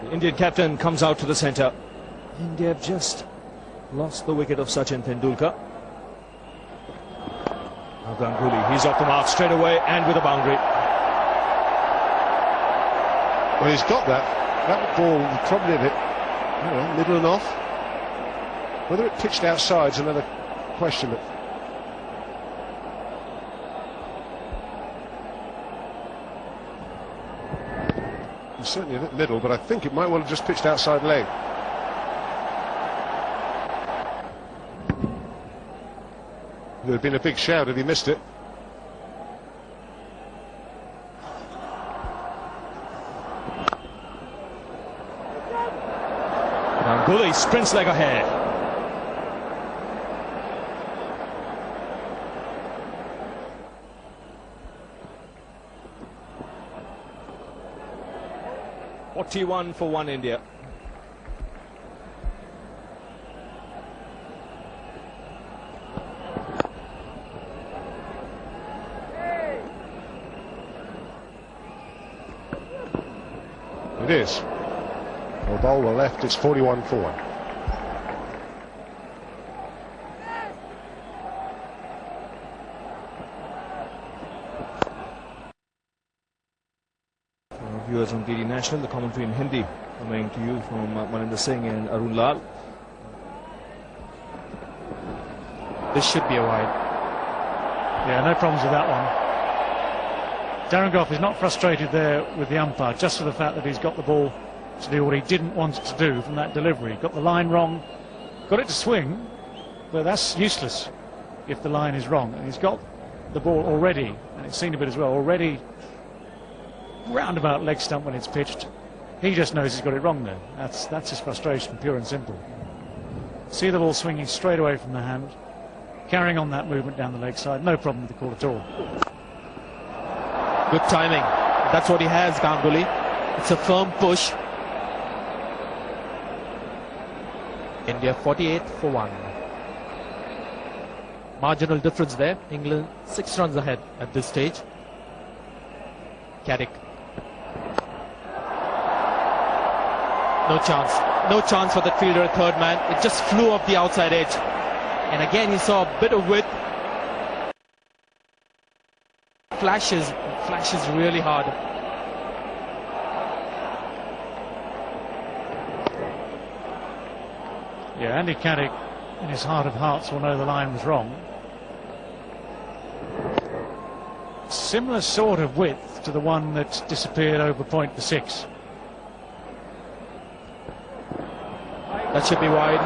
The Indian captain comes out to the centre. India have just lost the wicket of Sachin Tendulkar. Now Ganguly, he's off the mark straight away and with a boundary. Well, he's got that. That ball probably hit it, middle and off. Whether it pitched outside's another question. But he's certainly a bit middle, but I think it might well have just pitched outside leg. There had been a big shout had he missed it. Ganguly sprints like a hare. "41 for 1 India. It is. Well, bowler left, it's 41 for 1. Viewers on DD National, the commentary in Hindi coming to you from Maninder Singh and Arun Lal. This should be a wide. Yeah, no problems with that one. Darren Gough is not frustrated there with the umpire, just for the fact that he's got the ball to do what he didn't want it to do from that delivery. Got the line wrong, got it to swing, but that's useless if the line is wrong. And he's got the ball already, and it's seen a bit as well, already roundabout leg stump when it's pitched. He just knows he's got it wrong there. That's his frustration, pure and simple. See the ball swinging straight away from the hand, carrying on that movement down the leg side, no problem with the call at all. Good timing. That's what he has, Ganguly. It's a firm push. India 48 for 1. Marginal difference there. England 6 runs ahead at this stage. Caddick. No chance. No chance for that fielder, third man. It just flew off the outside edge. And again, he saw a bit of width. Flashes really hard. Yeah, Andy Caddick, in his heart of hearts, will know the line was wrong. Similar sort of width to the one that disappeared over point for 6. That should be wide.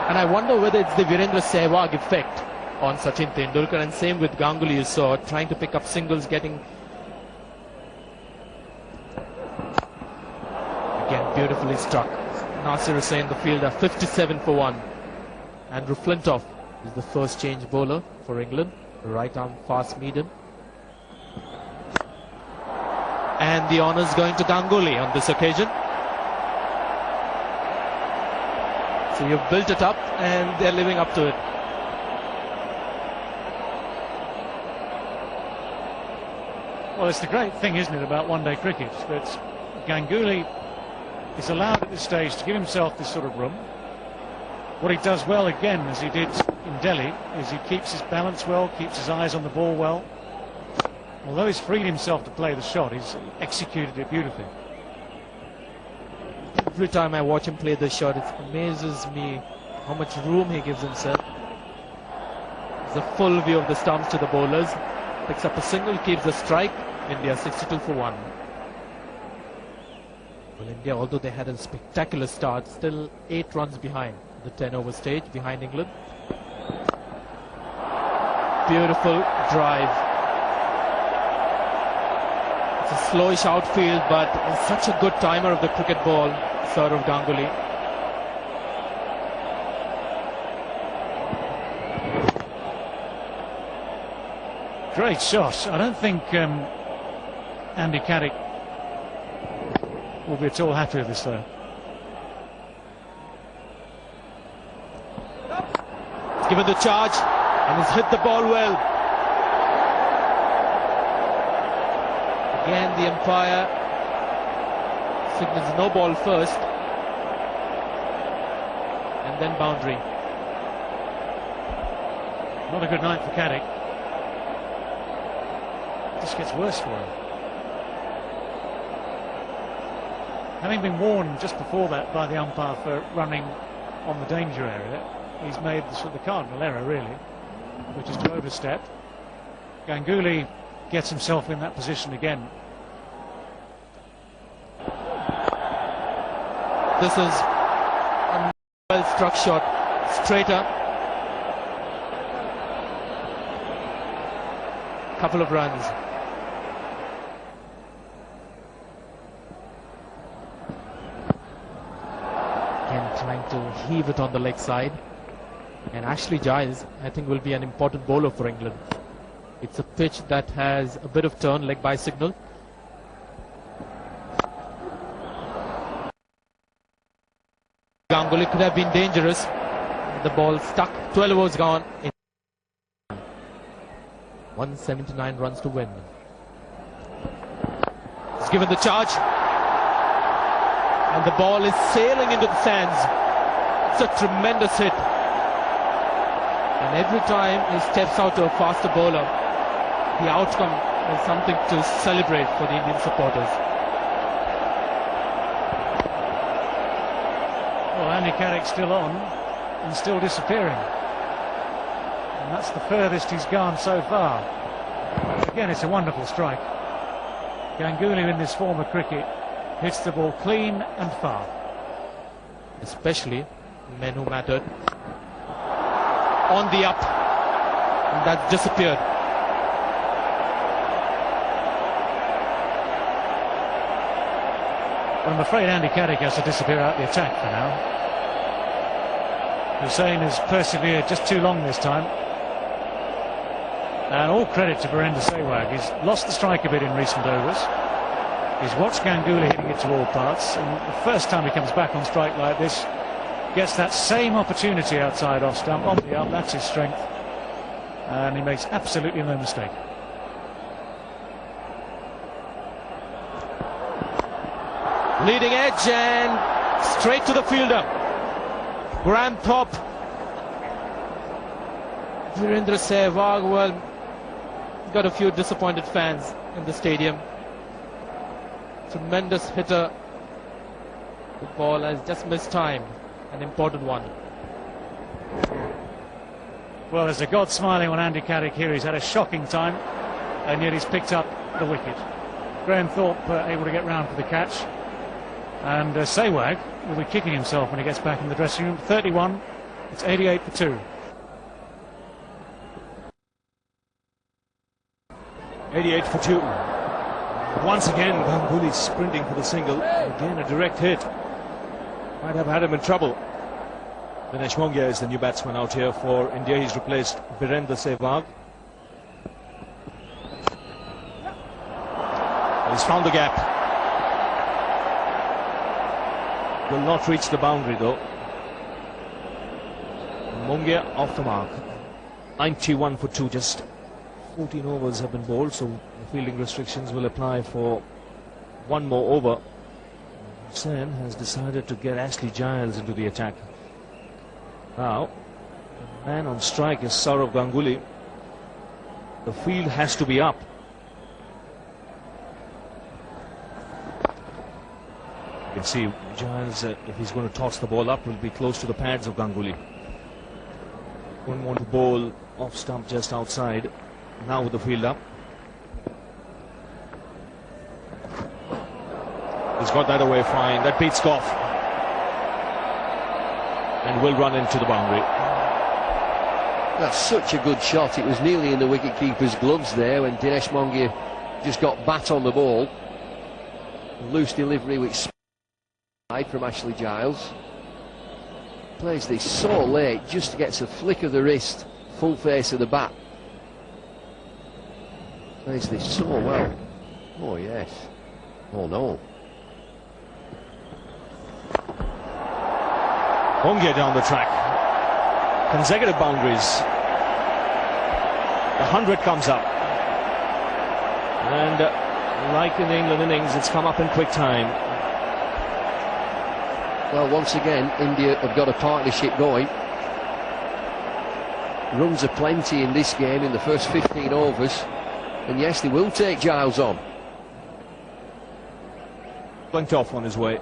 And I wonder whether it's the Virendra Sehwag effect on Sachin Tendulkar, and same with Ganguly, you saw, trying to pick up singles, getting... Again, beautifully struck. Nasir Hussain, the fielder, 57 for 1. Andrew Flintoff is the first change bowler for England, right arm fast medium. And the honours going to Ganguly on this occasion. So you've built it up and they're living up to it. Well, it's the great thing, isn't it, about one-day cricket, that Ganguly is allowed at this stage to give himself this sort of room. What he does well, again, as he did in Delhi, is he keeps his balance well, keeps his eyes on the ball well. Although he's freed himself to play the shot, he's executed it beautifully. Every time I watch him play the shot, it amazes me how much room he gives himself. It's a full view of the stumps to the bowlers. Picks up a single, keeps the strike. India 62 for 1. Well, India, although they had a spectacular start, still 8 runs behind the 10-over stage, behind England. Beautiful drive. It's a slowish outfield, but it's such a good timer of the cricket ball, Sourav Ganguly. Great shot. I don't think Andy Caddick will be at all happy with this, though. He's given the charge and he's hit the ball well. Again, the umpire signals no ball first, and then boundary. Not a good night for Caddick. This gets worse for him. Having been warned just before that by the umpire for running on the danger area, he's made the cardinal error, really, which is to overstep. Ganguly gets himself in that position again. This is a well-struck shot, straighter. Couple of runs. Again, trying to heave it on the leg side. And Ashley Giles, I think, will be an important bowler for England. It's a pitch that has a bit of turn, leg bicycle. Ganguly could have been dangerous. The ball stuck. 12 overs gone. 179 runs to win. He's given the charge. And the ball is sailing into the sands. It's a tremendous hit. And every time he steps out to a faster bowler, the outcome is something to celebrate for the Indian supporters. Well, Andy Carrick's still on and still disappearing. And that's the furthest he's gone so far. Again, it's a wonderful strike. Ganguly, in this form of cricket, hits the ball clean and far. Especially men who mattered. On the up. And that's disappeared. Well, I'm afraid Andy Carrick has to disappear out the attack for now. Hussain has persevered just too long this time. And all credit to Virender Sehwag. He's lost the strike a bit in recent overs. He's watched Ganguly hitting it to all parts, and the first time he comes back on strike like this, gets that same opportunity outside off stump, on the up, that's his strength. And he makes absolutely no mistake. Leading edge and straight to the fielder. Grand pop. Virender Sehwag, well, got a few disappointed fans in the stadium. Tremendous hitter. The ball has just missed time. An important one. Well, there's a God smiling on Andy Carrick here. He's had a shocking time, and yet he's picked up the wicket. Graham Thorpe able to get round for the catch. And Sehwag will be kicking himself when he gets back in the dressing room. 31, it's 88 for 2. 88 for 2. Once again, Ganguly sprinting for the single. Again, a direct hit. Might have had him in trouble. Dinesh Mongia is the new batsman out here for India. He's replaced Virender Sehwag. He's found the gap. Will not reach the boundary though. Mongia off the mark. 91 for 2. Just 14 overs have been bowled, so the fielding restrictions will apply for one more over. Hussain has decided to get Ashley Giles into the attack. Now, the man on strike is Sourav Ganguly. The field has to be up. You can see Giles, if he's going to toss the ball up, will be close to the pads of Ganguly. Wouldn't want to bowl off stump just outside. Now with the field up. He's got that away fine. That beats Gough. And will run into the boundary. That's such a good shot. It was nearly in the wicketkeeper's gloves there when Dinesh Mongia just got bat on the ball. Loose delivery which from Ashley Giles. Plays this so late, just gets a flick of the wrist, full face of the bat. Plays this so well. Oh yes. Oh no. Mongia down the track. Consecutive boundaries. The 100 comes up. And like in the England innings, it's come up in quick time. Well, once again, India have got a partnership going. Runs are plenty in this game in the first 15 overs. And yes, they will take Giles on. Flintoff on his way.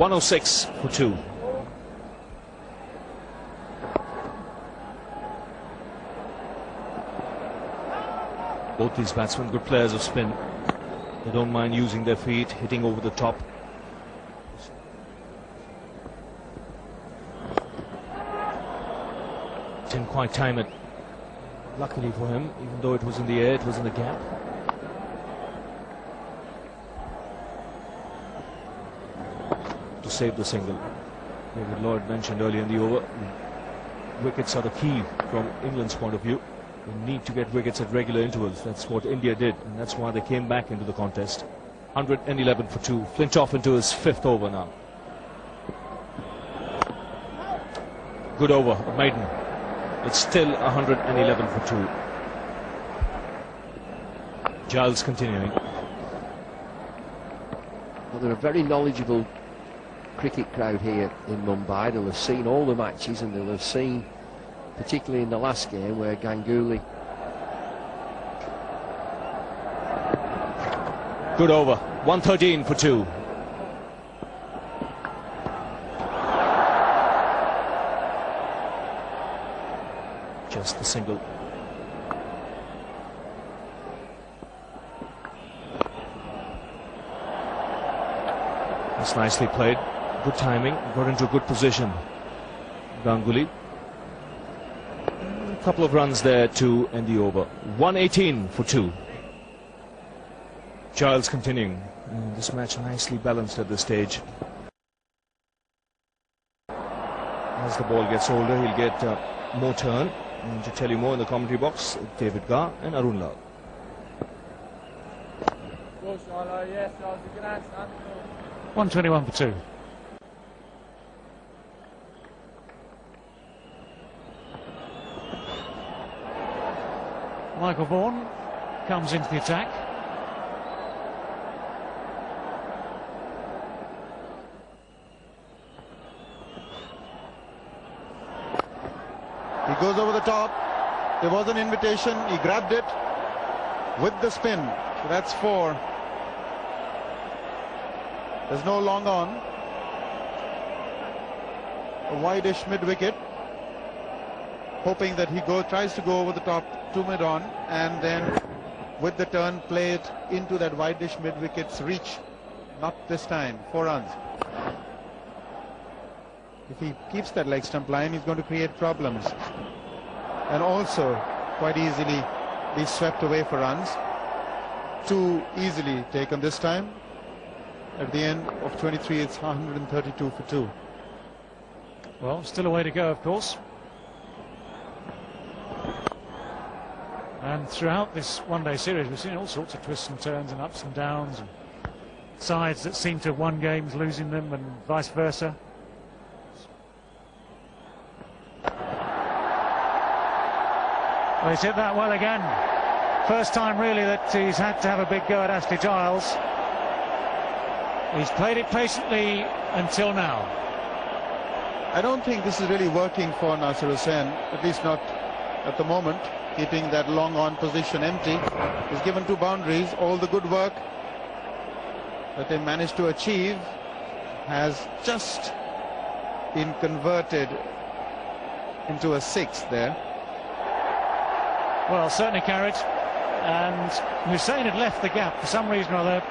106 for 2. Both these batsmen, good players of spin. They don't mind using their feet, hitting over the top. Didn't quite time it. Luckily for him, even though it was in the air, it was in the gap. To save the single. David Lloyd mentioned earlier in the over, wickets are the key from England's point of view. They need to get wickets at regular intervals. That's what India did, and that's why they came back into the contest. 111 for 2. Flintoff into his 5th over now. Good over, a maiden. It's still 111 for 2. Giles continuing. Well, they're a very knowledgeable cricket crowd here in Mumbai. They'll have seen all the matches, and they'll have seen, particularly in the last game, where Ganguly. Good over. 113 for 2. Just the single. That's nicely played. Good timing. Got into a good position. Ganguly. A couple of runs there to end the over. 118 for 2. Giles continuing. This match nicely balanced at this stage. As the ball gets older, he'll get more turn. And to tell you more in the commentary box, David Gough and Arun Lal. 121 for 2. Michael Vaughan comes into the attack. He goes over the top. There was an invitation. He grabbed it with the spin. So that's 4. There's no long on. A wide-ish mid-wicket. Hoping that he tries to go over the top to mid-on, and then with the turn play it into that wide-ish mid-wicket's reach. Not this time. 4 runs. If he keeps that leg stump line, he's going to create problems. And also quite easily be swept away for runs. Too easily taken this time. At the end of 23, it's 132 for 2. Well, still a way to go, of course. And throughout this one-day series, we've seen all sorts of twists and turns and ups and downs, and sides that seem to have won games losing them, and vice versa. Well, he's hit that well again. First time really that he's had to have a big go at Ashley Giles. He's played it patiently until now. I don't think this is really working for Nasser Hussain, at least not at the moment. Keeping that long on position empty. He's given 2 boundaries. All the good work that they managed to achieve has just been converted into a 6th there. Well, certainly carried. And Hussain had left the gap for some reason or other,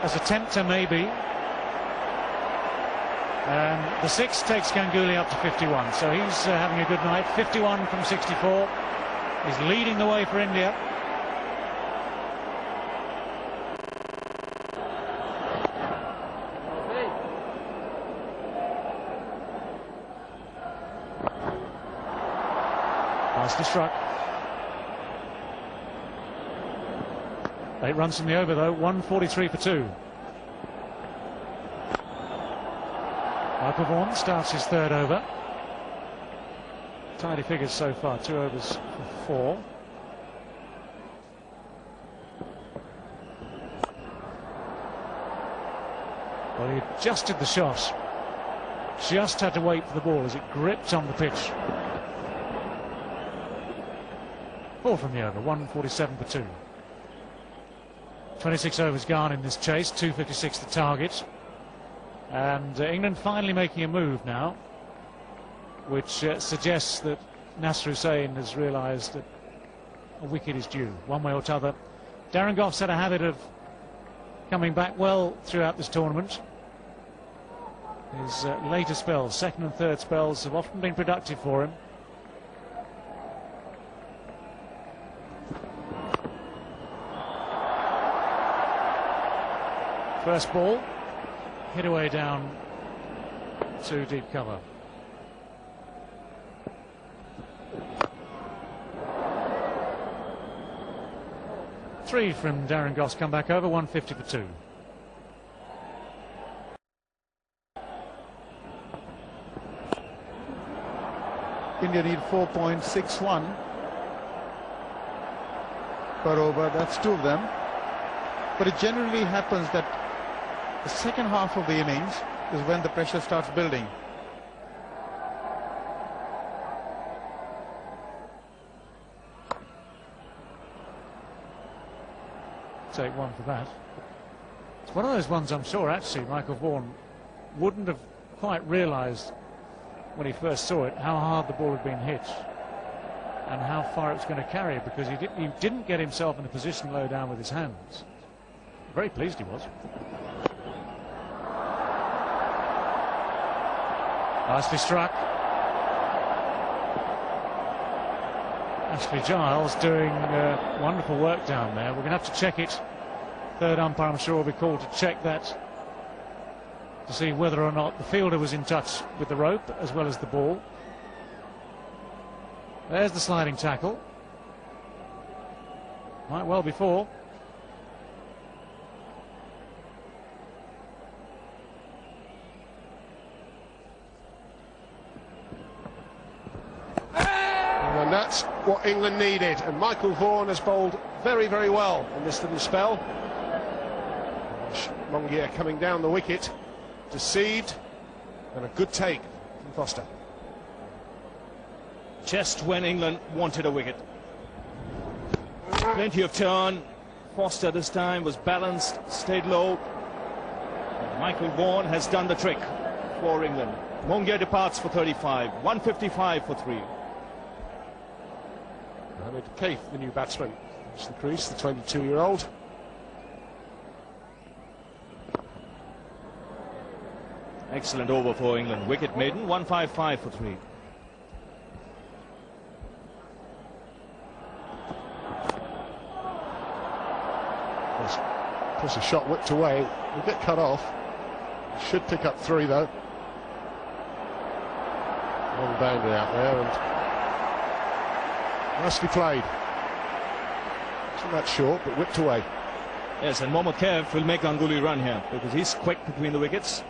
as a tempter maybe. The 6 takes Ganguly up to 51, so he's having a good night. 51 from 64. He's leading the way for India. Nicely struck. 8 runs from the over though, 143 for 2. Michael Vaughan starts his 3rd over. Tidy figures so far, 2 overs for 4. Well, he adjusted the shot. Just had to wait for the ball as it gripped on the pitch. 4 from the over, 147 for 2. 26 overs gone in this chase, 256 the target. And England finally making a move now, which suggests that Nasser Hussain has realised that a wicket is due, one way or t'other. Darren Gough's had a habit of coming back well throughout this tournament. His later spells, second and third spells, have often been productive for him. First ball, hit away down to deep cover. Three from Darren Gough's comeback over, 150 for 2. India need 4.61 per over. That's 2 of them. But it generally happens that the second half of the innings is when the pressure starts building. Take one for that. It's one of those ones I'm sure actually Michael Vaughan wouldn't have quite realised when he first saw it how hard the ball had been hit and how far it was going to carry, because he didn't get himself in a position low down with his hands. Very pleased he was. Nicely struck. Ashley Giles doing wonderful work down there. We're going to have to check it. Third umpire, I'm sure, will be called to check that, to see whether or not the fielder was in touch with the rope as well as the ball. There's the sliding tackle. Might well be 4. And that's what England needed, and Michael Vaughan has bowled very, very well in this little spell. Mongier coming down the wicket, deceived, and a good take from Foster. Just when England wanted a wicket. Plenty of turn. Foster this time was balanced, stayed low. And Michael Vaughan has done the trick for England. Mongier departs for 35, 155 for 3. Mohamed Kaif, the new batsman, is the crease, the 22-year-old. Excellent over for England. Wicket maiden, 155 for 3. Plus a shot whipped away. Will get cut off. Should pick up 3 though. Long boundary out there, and nicely played. Isn't that short, but whipped away. Yes, and Mohammad Kaif will make Ganguly run here because he's quick between the wickets.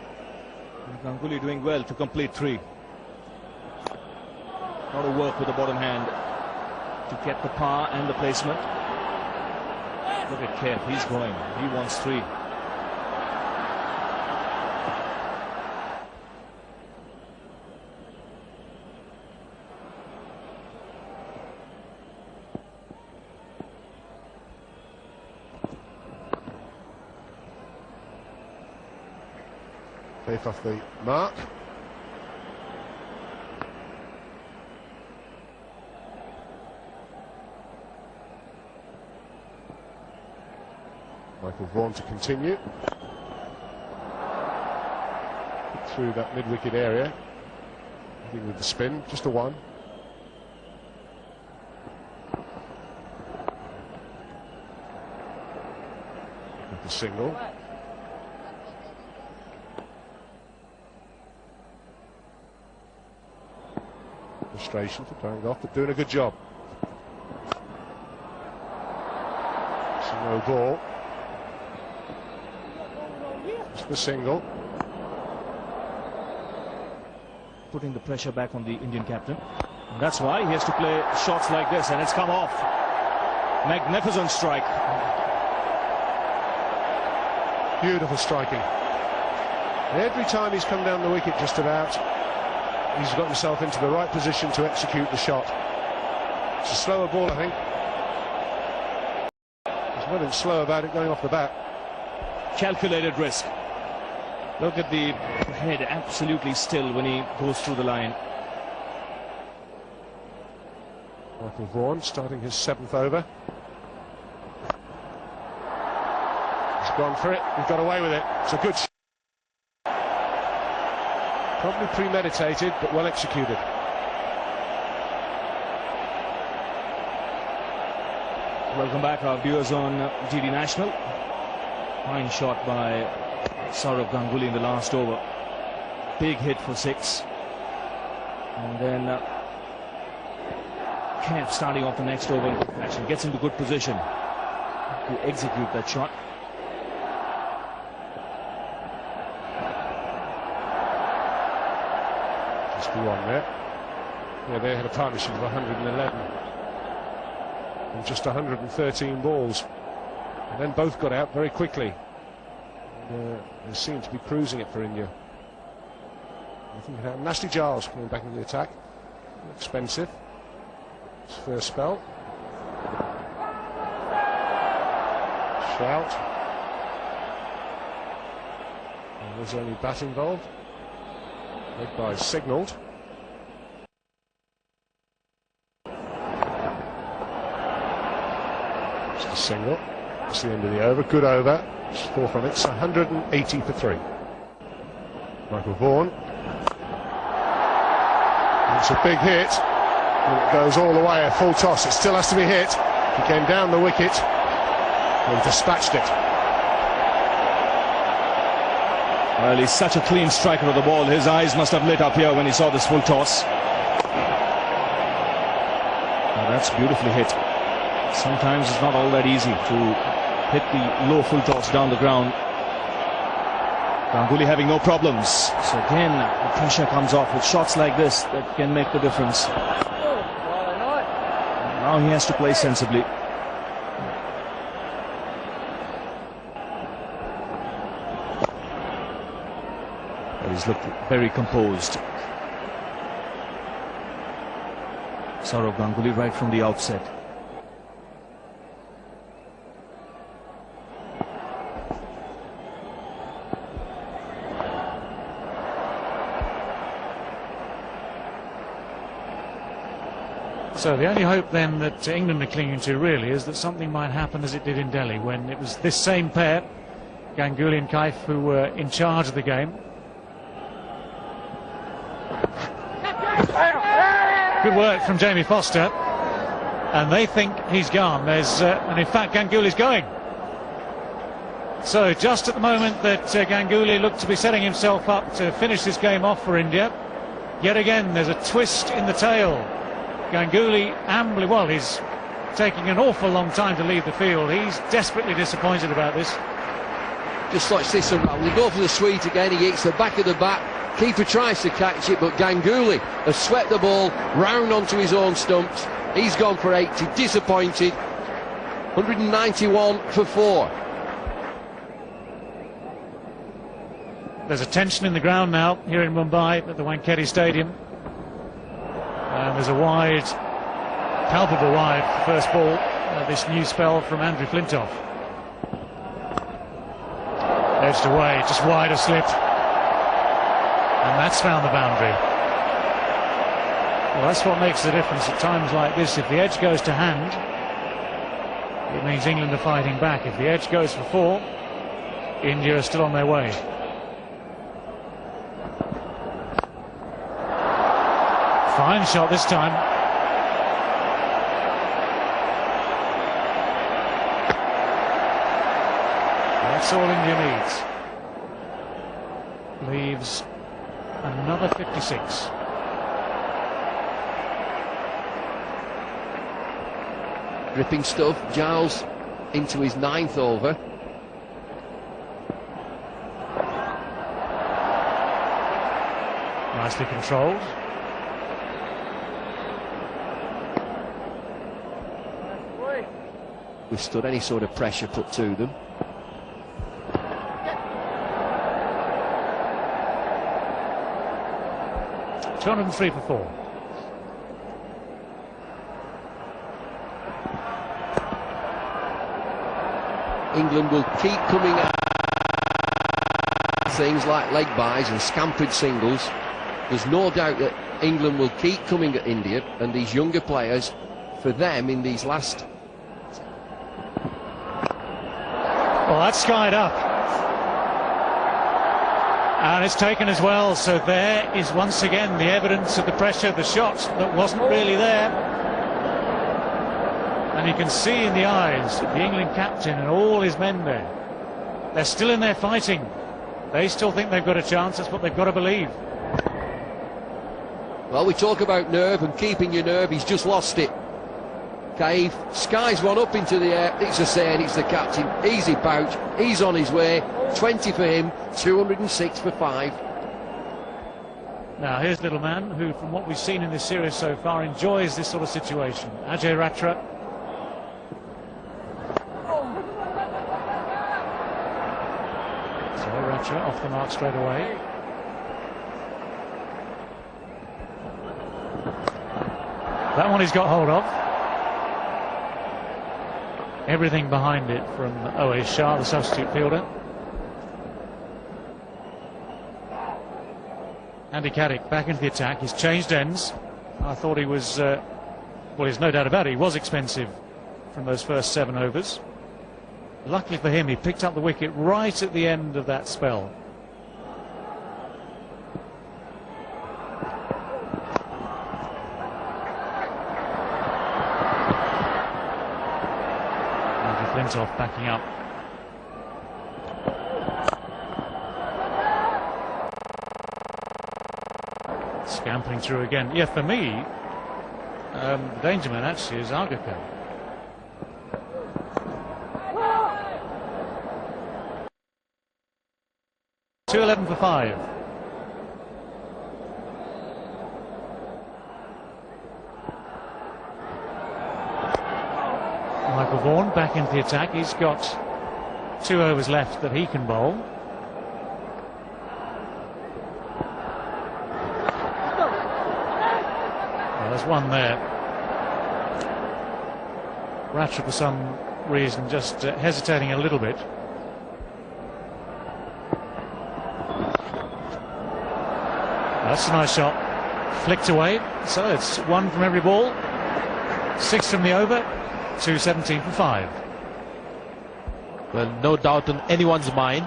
And Ganguly doing well to complete 3. Lot of work with the bottom hand to get the power and the placement. Look at Kaif, he's going. He wants 3. Kaif off the mark. Michael Vaughan to continue through that mid-wicket area. I think with the spin, just a 1. With the single. Frustration for Darren Gough, but doing a good job. It's a no ball. Just the single. Putting the pressure back on the Indian captain. And that's why he has to play shots like this, and it's come off. Magnificent strike. Beautiful striking. Every time he's come down the wicket just about, he's got himself into the right position to execute the shot. It's a slower ball, I think. There's nothing slow about it going off the bat. Calculated risk. Look at the head, absolutely still when he goes through the line. Michael Vaughan starting his 7th over. He's gone for it. We've got away with it. It's a good shot. Probably premeditated, but well executed. Welcome back, our viewers on GD National. Fine shot by Ganguly in the last over. Big hit for 6. And then Kemp starting off the next over in good fashion. Gets into good position to execute that shot. Just the one there. Yeah, they had a partnership of 111 and just 113 balls. And then both got out very quickly. They seem to be cruising it for India. I think it had Nasty Giles coming back into the attack. Expensive. His first spell. Shout. And there's only bat involved. Leg by signalled. Just a single. That's the end of the over. Good over. It's 4 from it. It's 180 for 3. Michael Vaughan. It's a big hit. And it goes all the way. A full toss. It still has to be hit. He came down the wicket and dispatched it. Well, he's such a clean striker of the ball. His eyes must have lit up here when he saw this full toss. Now that's beautifully hit. Sometimes it's not all that easy to hit the low full toss down the ground. Ganguly having no problems. So again, the pressure comes off with shots like this that can make the difference. Now he has to play sensibly. But he's looked very composed. Ganguly right from the outset. So the only hope then that England are clinging to really is that something might happen as it did in Delhi when it was this same pair, Ganguly and Gough, who were in charge of the game. Good work from Jamie Foster, and they think he's gone. And in fact Ganguly's going. So just at the moment that Ganguly looked to be setting himself up to finish this game off for India, yet again there's a twist in the tail. Ganguly ambling, well, he's taking an awful long time to leave the field. He's desperately disappointed about this. Just watch this around. They go for the sweep again. He hits the back of the bat. Keeper tries to catch it, but Ganguly has swept the ball round onto his own stumps. He's gone for 80. Disappointed. 191 for 4. There's a tension in the ground now here in Mumbai at the Wankhede Stadium. And there's a wide, palpable wide first ball, this new spell from Andrew Flintoff. Edged away, just wide of slip. And that's found the boundary. Well, that's what makes the difference at times like this. If the edge goes to hand, it means England are fighting back. If the edge goes for 4, India are still on their way. Fine shot this time. That's all India needs. Leaves another 56. Gripping stuff. Giles into his 9th over. Nicely controlled. Withstood any sort of pressure put to them. $203 for 4. England will keep coming out. things like leg byes and scampered singles, there's no doubt that England will keep coming at India, and these younger players, for them in these last... Well, that's skied up. And it's taken as well, so there is once again the evidence of the pressure, the shot that wasn't really there. And you can see in the eyes of the England captain and all his men there, they're still in there fighting. They still think they've got a chance. That's what they've got to believe. Well, we talk about nerve and keeping your nerve. He's just lost it. Cave skies one up into the air. It's a saying, it's the captain. Easy pouch. He's on his way. 20 for him, 206 for 5. Now here's little man who, from what we've seen in this series so far, enjoys this sort of situation. Ajay Ratra. So Ratra off the mark straight away. That one he's got hold of. Everything behind it from O.A. Shah, the substitute fielder. Andy Caddick back into the attack. He's changed ends. I thought he was, well, there's no doubt about it, he was expensive from those first 7 overs. Luckily for him, he picked up the wicket right at the end of that spell. Flintoff backing up. Scampering through again. Yeah, for me, the danger man actually is Argaka. .211 for 5. Michael Vaughan back into the attack. He's got 2 overs left that he can bowl. Well, there's one there. Ratra, for some reason, just hesitating a little bit. That's a nice shot. Flicked away. So it's 1 from every ball. 6 from the over. 217 for 5. Well, no doubt in anyone's mind.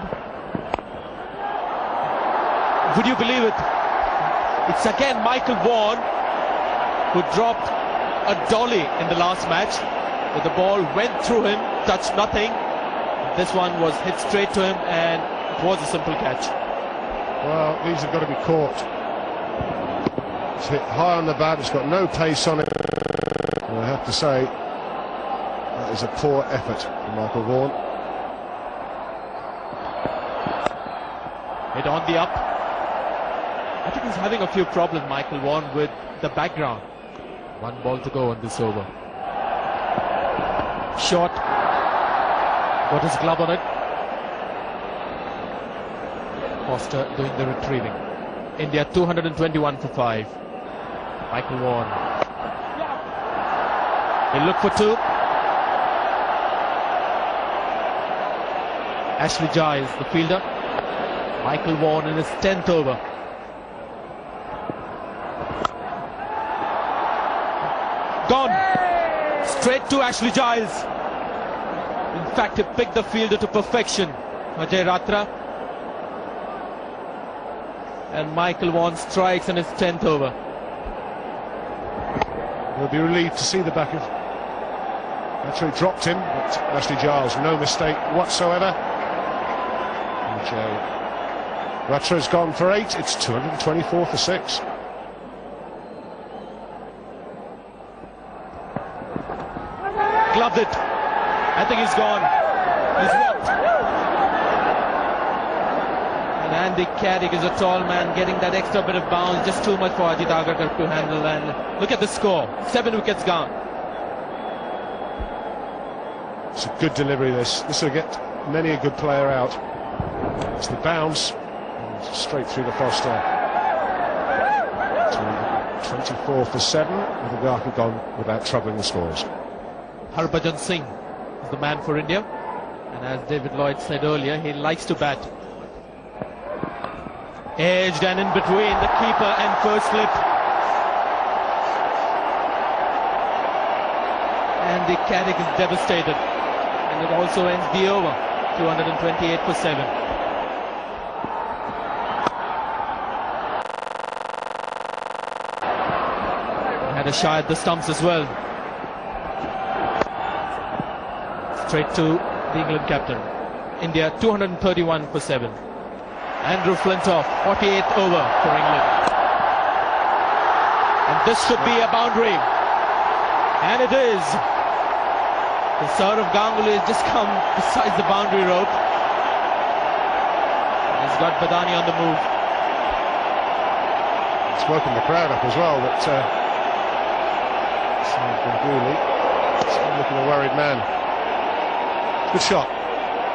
Would you believe it? It's again Michael Vaughan who dropped a dolly in the last match. But the ball went through him, touched nothing. This one was hit straight to him, and it was a simple catch. Well, these have got to be caught. It's hit high on the bat. It's got no pace on it. And I have to say, that is a poor effort from Michael Vaughan. Hit on the up. I think he's having a few problems, Michael Vaughan, with the background. 1 ball to go on this over. Short. Got his glove on it. Foster doing the retrieving. India 221 for 5. Michael Vaughan. He'll look for 2. Ashley Giles, the fielder. Michael Vaughan in his 10th over. Gone. Straight to Ashley Giles. In fact, he picked the fielder to perfection. Ajay Ratra. And Michael Vaughan strikes in his 10th over. We'll be relieved to see the back of... Actually dropped him, but Ashley Giles, no mistake whatsoever. Ratra has gone for 8. It's 224 for 6. Gloved it. I think he's gone. He's walked. And Andy Caddick is a tall man, getting that extra bit of bounce. Just too much for Ajit Agarkar to handle. And look at the score. 7 wickets gone. It's a good delivery, this. This will get many a good player out. It's the bounce. And straight through the Foster. 24 for 7. With Agarkar gone without troubling the scores. Harbhajan Singh is the man for India, and as David Lloyd said earlier, he likes to bat. Edged and in between the keeper and first slip. And the Caddick is devastated. And it also ends the over. 228 for 7. Had a shot at the stumps as well. Straight to the England captain. India 231 for 7. Andrew Flintoff, 48th over for England. And this should be a boundary. And it is. The serve of Ganguly has just come beside the boundary rope. He's got Badani on the move. It's woken the crowd up as well, but Ganguly is looking a worried man. Good shot.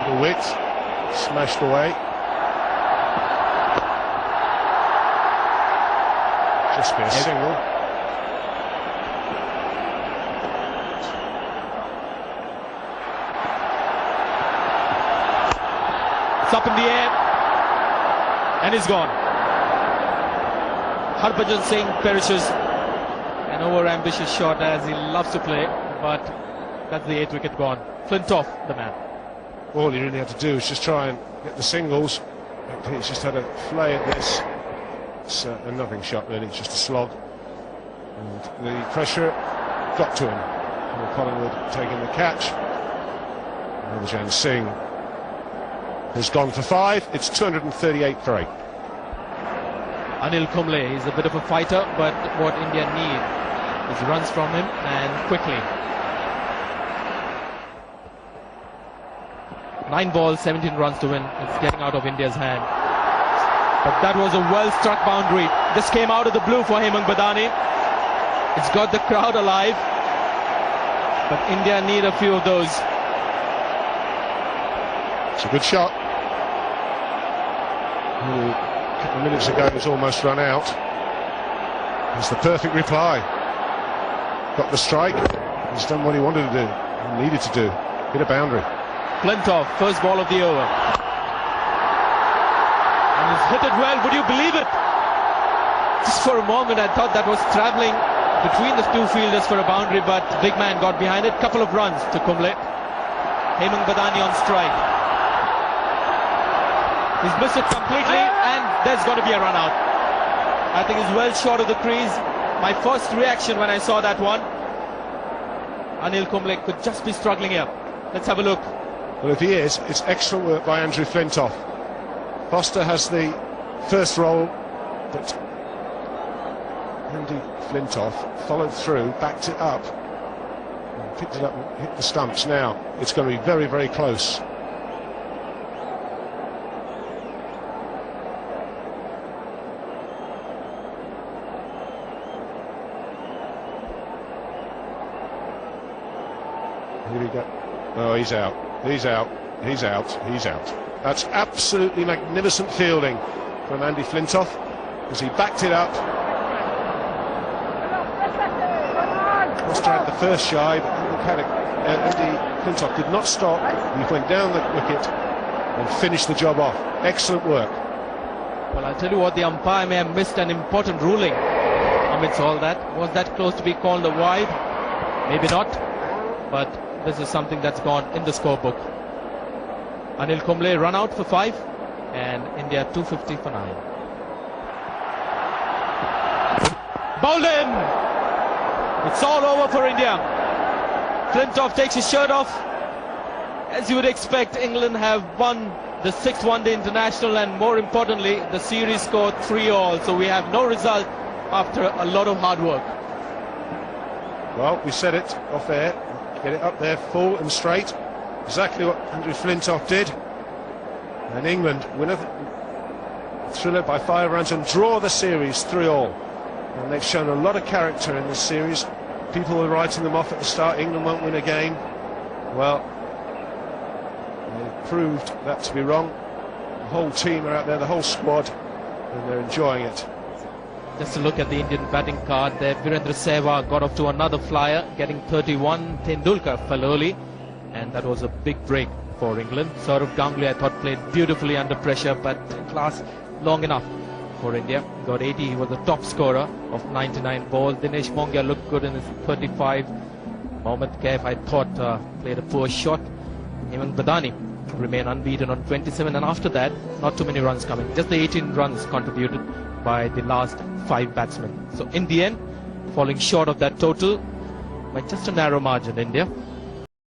Little width, smashed away. Just be a single. It's up in the air and he's gone. Harbhajan Singh perishes. An over-ambitious shot as he loves to play, but that's the 8th wicket gone. Flintoff, the man. All he really had to do is just try and get the singles. He's just had a flay at this. It's a nothing shot really, it's just a slog. And the pressure got to him. And Collingwood taking the catch. Harbhajan Singh has gone for 5. It's 238 for 8. Anil Kumble is a bit of a fighter, but what India need is runs from him and quickly. 9 balls, 17 runs to win. It's getting out of India's hand. But that was a well-struck boundary. This came out of the blue for Hemang Badani. It's got the crowd alive. But India need a few of those. It's a good shot. A couple of minutes ago, it was almost run out. It's the perfect reply. Got the strike. He's done what he wanted to do. He needed to do. Hit a boundary. Flintoff, first ball of the over. And he's hit it well. Would you believe it? Just for a moment, I thought that was travelling between the two fielders for a boundary, but big man got behind it. Couple of runs to Kumble. Hemang Badani on strike. He's missed it completely, and there's going to be a run out. I think he's well short of the crease. My first reaction when I saw that one, Anil Kumble could just be struggling here. Let's have a look. Well, if he is, it's excellent work by Andrew Flintoff. Foster has the first roll, but Andy Flintoff followed through, backed it up, and picked it up and hit the stumps. Now it's going to be very, very close. Here we go. Oh, he's out. He's out. He's out. He's out. That's absolutely magnificent fielding from Andy Flintoff as he backed it up. Foster had the first shy, but Andy Flintoff did not stop. He went down the wicket and finished the job off. Excellent work. Well, I'll tell you what, the umpire may have missed an important ruling amidst all that. Was that close to be called a wide? Maybe not, but this is something that's gone in the scorebook. Anil Kumble run out for 5 and India 250 for 9. Bowled in! It's all over for India. Flintoff takes his shirt off. As you would expect, England have won the 6th one-day international, and more importantly, the series scored 3-all. So we have no result after a lot of hard work. Well, we said it off air. Get it up there full and straight. Exactly what Andrew Flintoff did. And England win a thriller by 5 runs and draw the series 3-all. And they've shown a lot of character in this series. People were writing them off at the start. England won't win a game. Well, they proved that to be wrong. The whole team are out there, the whole squad, and they're enjoying it. Just a look at the Indian batting card there. Virendra Sehwag got off to another flyer, getting 31. Tendulkar fell early, and that was a big break for England. Sourav Ganguly, I thought, played beautifully under pressure, but didn't last long enough for India. Got 80. He was the top scorer of 99 balls. Dinesh Mongia looked good in his 35. Mohammad Kaif, I thought, played a poor shot. Even Badani remained unbeaten on 27, and after that, not too many runs coming. Just the 18 runs contributed by the last 5 batsmen. So in the end, falling short of that total by just a narrow margin, India.